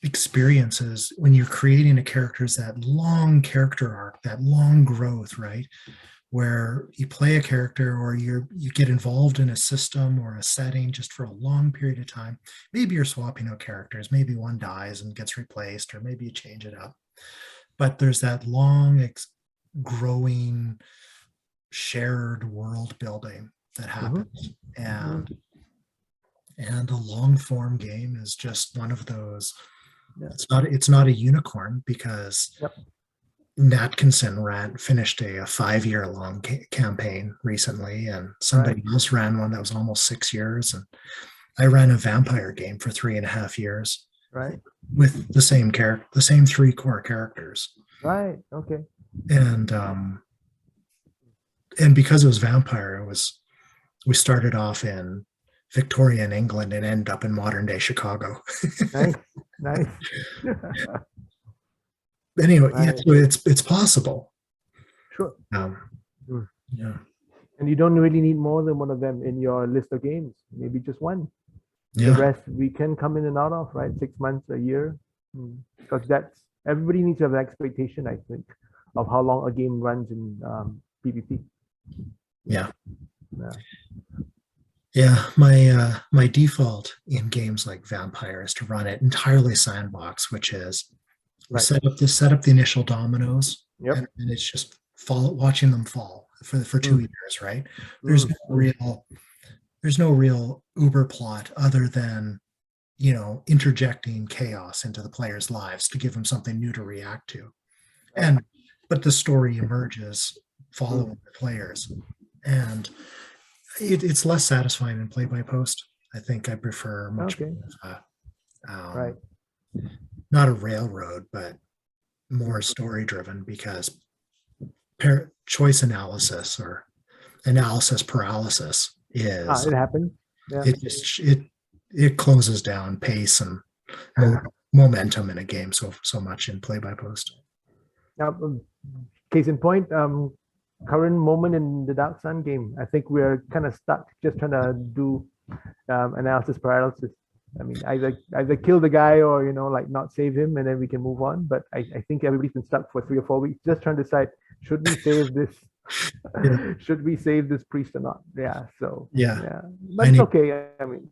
experiences when you're creating a character is that long character arc, that long growth, right? Where you play a character or you get involved in a system or a setting just for a long period of time. Maybe you're swapping out characters, maybe one dies and gets replaced, or maybe you change it up. But there's that long growing shared world building that happens. And a long form game is just one of those. It's not a unicorn, because Natkinson finished a 5-year long campaign recently, and somebody else ran one that was almost 6 years, and I ran a vampire game for 3.5 years, right, with the same 3 core characters, right. Okay. And because it was vampire, we started off in Victorian England and ended up in modern day Chicago. Nice. Anyway, right. Yeah, so it's possible. Sure. Yeah. And you don't really need more than one of them in your list of games. Maybe just one. Yeah. The rest we can come in and out of, right? 6 months, a year. Because everybody needs to have an expectation, I think, of how long a game runs in PvP. Yeah. Yeah, my default in games like Vampire is to run it entirely sandbox, which is set up the initial dominoes, and it's just watching them fall for 2 years, right? There's no real uber plot other than interjecting chaos into the players' lives to give them something new to react to, but the story emerges following the players, and it's less satisfying than play by post. I think I prefer much more not a railroad, but more story driven, because choice analysis or analysis paralysis is it happens. Yeah. It closes down pace and momentum in a game so much in play by post. Now, case in point, current moment in the Dark Sun game, I think we're kind of stuck just trying to do analysis paralysis. I mean, either kill the guy or not save him, and then we can move on. But I think everybody's been stuck for 3 or 4 weeks just trying to decide, should we save this? Should we save this priest or not? Yeah. So but it's okay. I mean,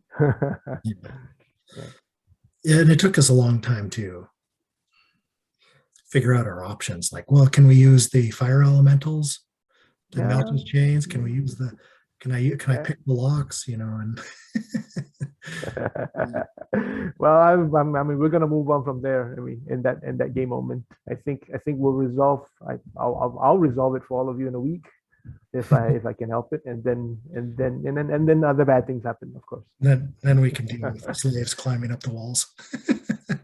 and it took us a long time to figure out our options. Like, well, can we use the fire elementals? The melting chains? Can we use can I pick the locks, and well, I mean, we're gonna move on from there. I mean, in that game moment, I think we'll resolve. I'll resolve it for all of you in a week, if I can help it, and then other bad things happen, of course. Then we can deal with the slaves climbing up the walls.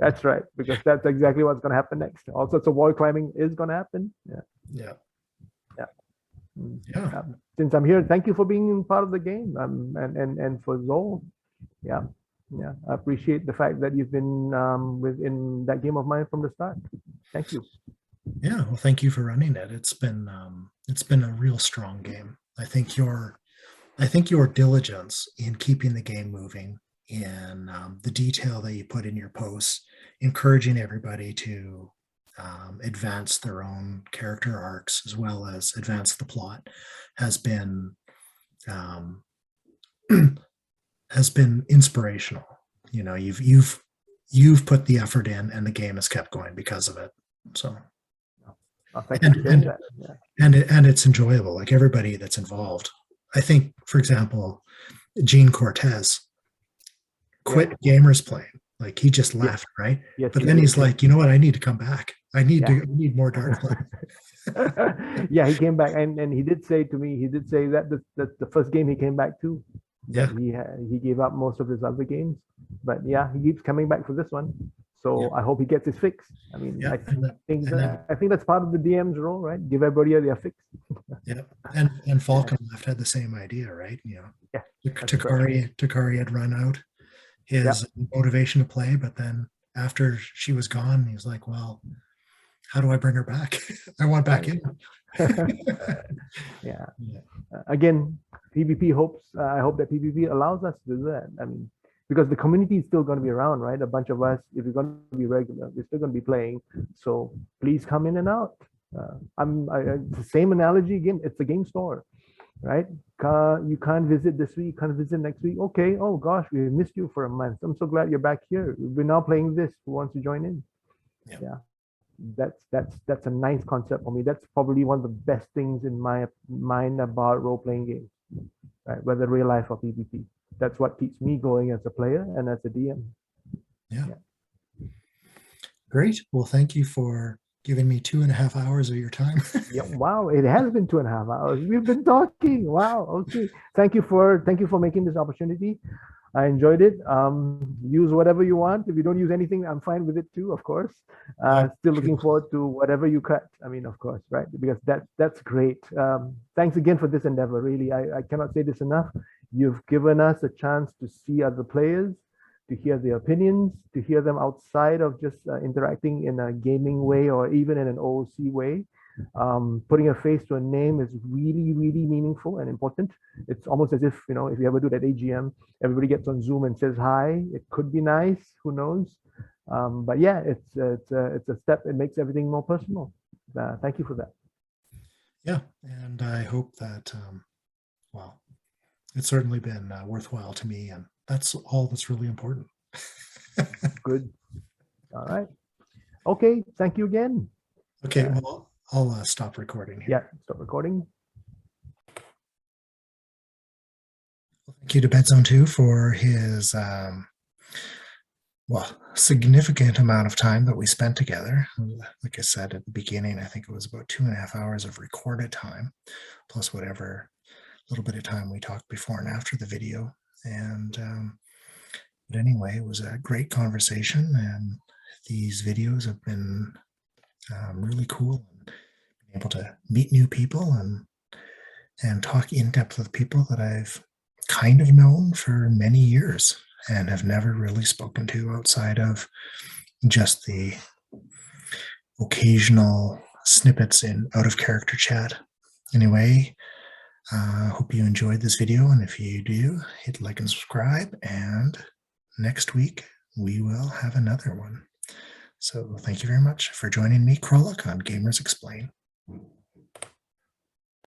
That's right, because that's exactly what's gonna happen next. All sorts of wall climbing is gonna happen. Yeah. Since I'm here, thank you for being part of the game, and for Zol. I appreciate the fact that you've been within that game of mine from the start. Thank you. Well, thank you for running it. It's been a real strong game. I think your diligence in keeping the game moving, and the detail that you put in your posts, encouraging everybody to advance their own character arcs as well as advance the plot, has been um, has been inspirational. You know, you've put the effort in, and the game has kept going because of it. So, Thank you for saying that. Yeah. and it's enjoyable. Like everybody that's involved. I think, for example, Gene Cortez quit Gamers Playing. Like he just left, right? Yes, but then he's like, you know what? I need to come back. I need more Dark Players. Yeah, he came back, and he did say to me, he did say that the first game he came back to, that he gave up most of his other games, but yeah, he keeps coming back for this one. So I hope he gets his fix. I mean, I think that's part of the DM's role, right? Give everybody their fix. Yeah, and Falcon Left had the same idea, right? You know, Takari had run out his motivation to play, but then after she was gone, he was like, well, how do I bring her back? I want back in. Again, PvP hopes, I hope that PvP allows us to do that. I mean, because the community is still going to be around, right? A bunch of us, if we're going to be regular, we're still going to be playing. So please come in and out. It's the same analogy again. It's a game store, right? You can't visit this week, can't visit next week. Okay. Oh gosh, we missed you for a month. I'm so glad you're back here. We're now playing this. Who wants to join in? Yeah. That's a nice concept for me. That's probably one of the best things in my mind about role-playing games, right? Whether real life or PvP. That's what keeps me going as a player and as a DM. Yeah. Great. Well, thank you for giving me 2.5 hours of your time. Yeah. Wow. It has been 2.5 hours. We've been talking. Wow. Okay. Thank you for making this opportunity. I enjoyed it. Use whatever you want. If you don't use anything, I'm fine with it too, of course. Still looking forward to whatever you cut. I mean, of course, right? Because that's great. Thanks again for this endeavor. Really, I cannot say this enough. You've given us a chance to see other players, to hear their opinions, to hear them outside of just interacting in a gaming way or even in an OOC way. Putting a face to a name is really, really meaningful and important. It's almost as if, you know, if you ever do that AGM, everybody gets on Zoom and says hi. It could be nice, who knows? But yeah, it's a step. It makes everything more personal. Thank you for that. Yeah, and I hope that, well, it's certainly been worthwhile to me, and that's all that's really important. Good. All right. Okay. Thank you again. Okay. Well, I'll stop recording here. Yeah, stop recording. Thank you to BedzoneII for his, well, significant amount of time that we spent together. Like I said at the beginning, I think it was about 2.5 hours of recorded time, plus whatever little bit of time we talked before and after the video. And but anyway, it was a great conversation, and these videos have been really cool. Being able to meet new people and talk in depth with people that I've kind of known for many years and have never really spoken to outside of just the occasional snippets in out of character chat. Anyway, hope you enjoyed this video, and if you do, hit like and subscribe, and next week we will have another one. So thank you very much for joining me, Qralloq, on Gamers exPlane.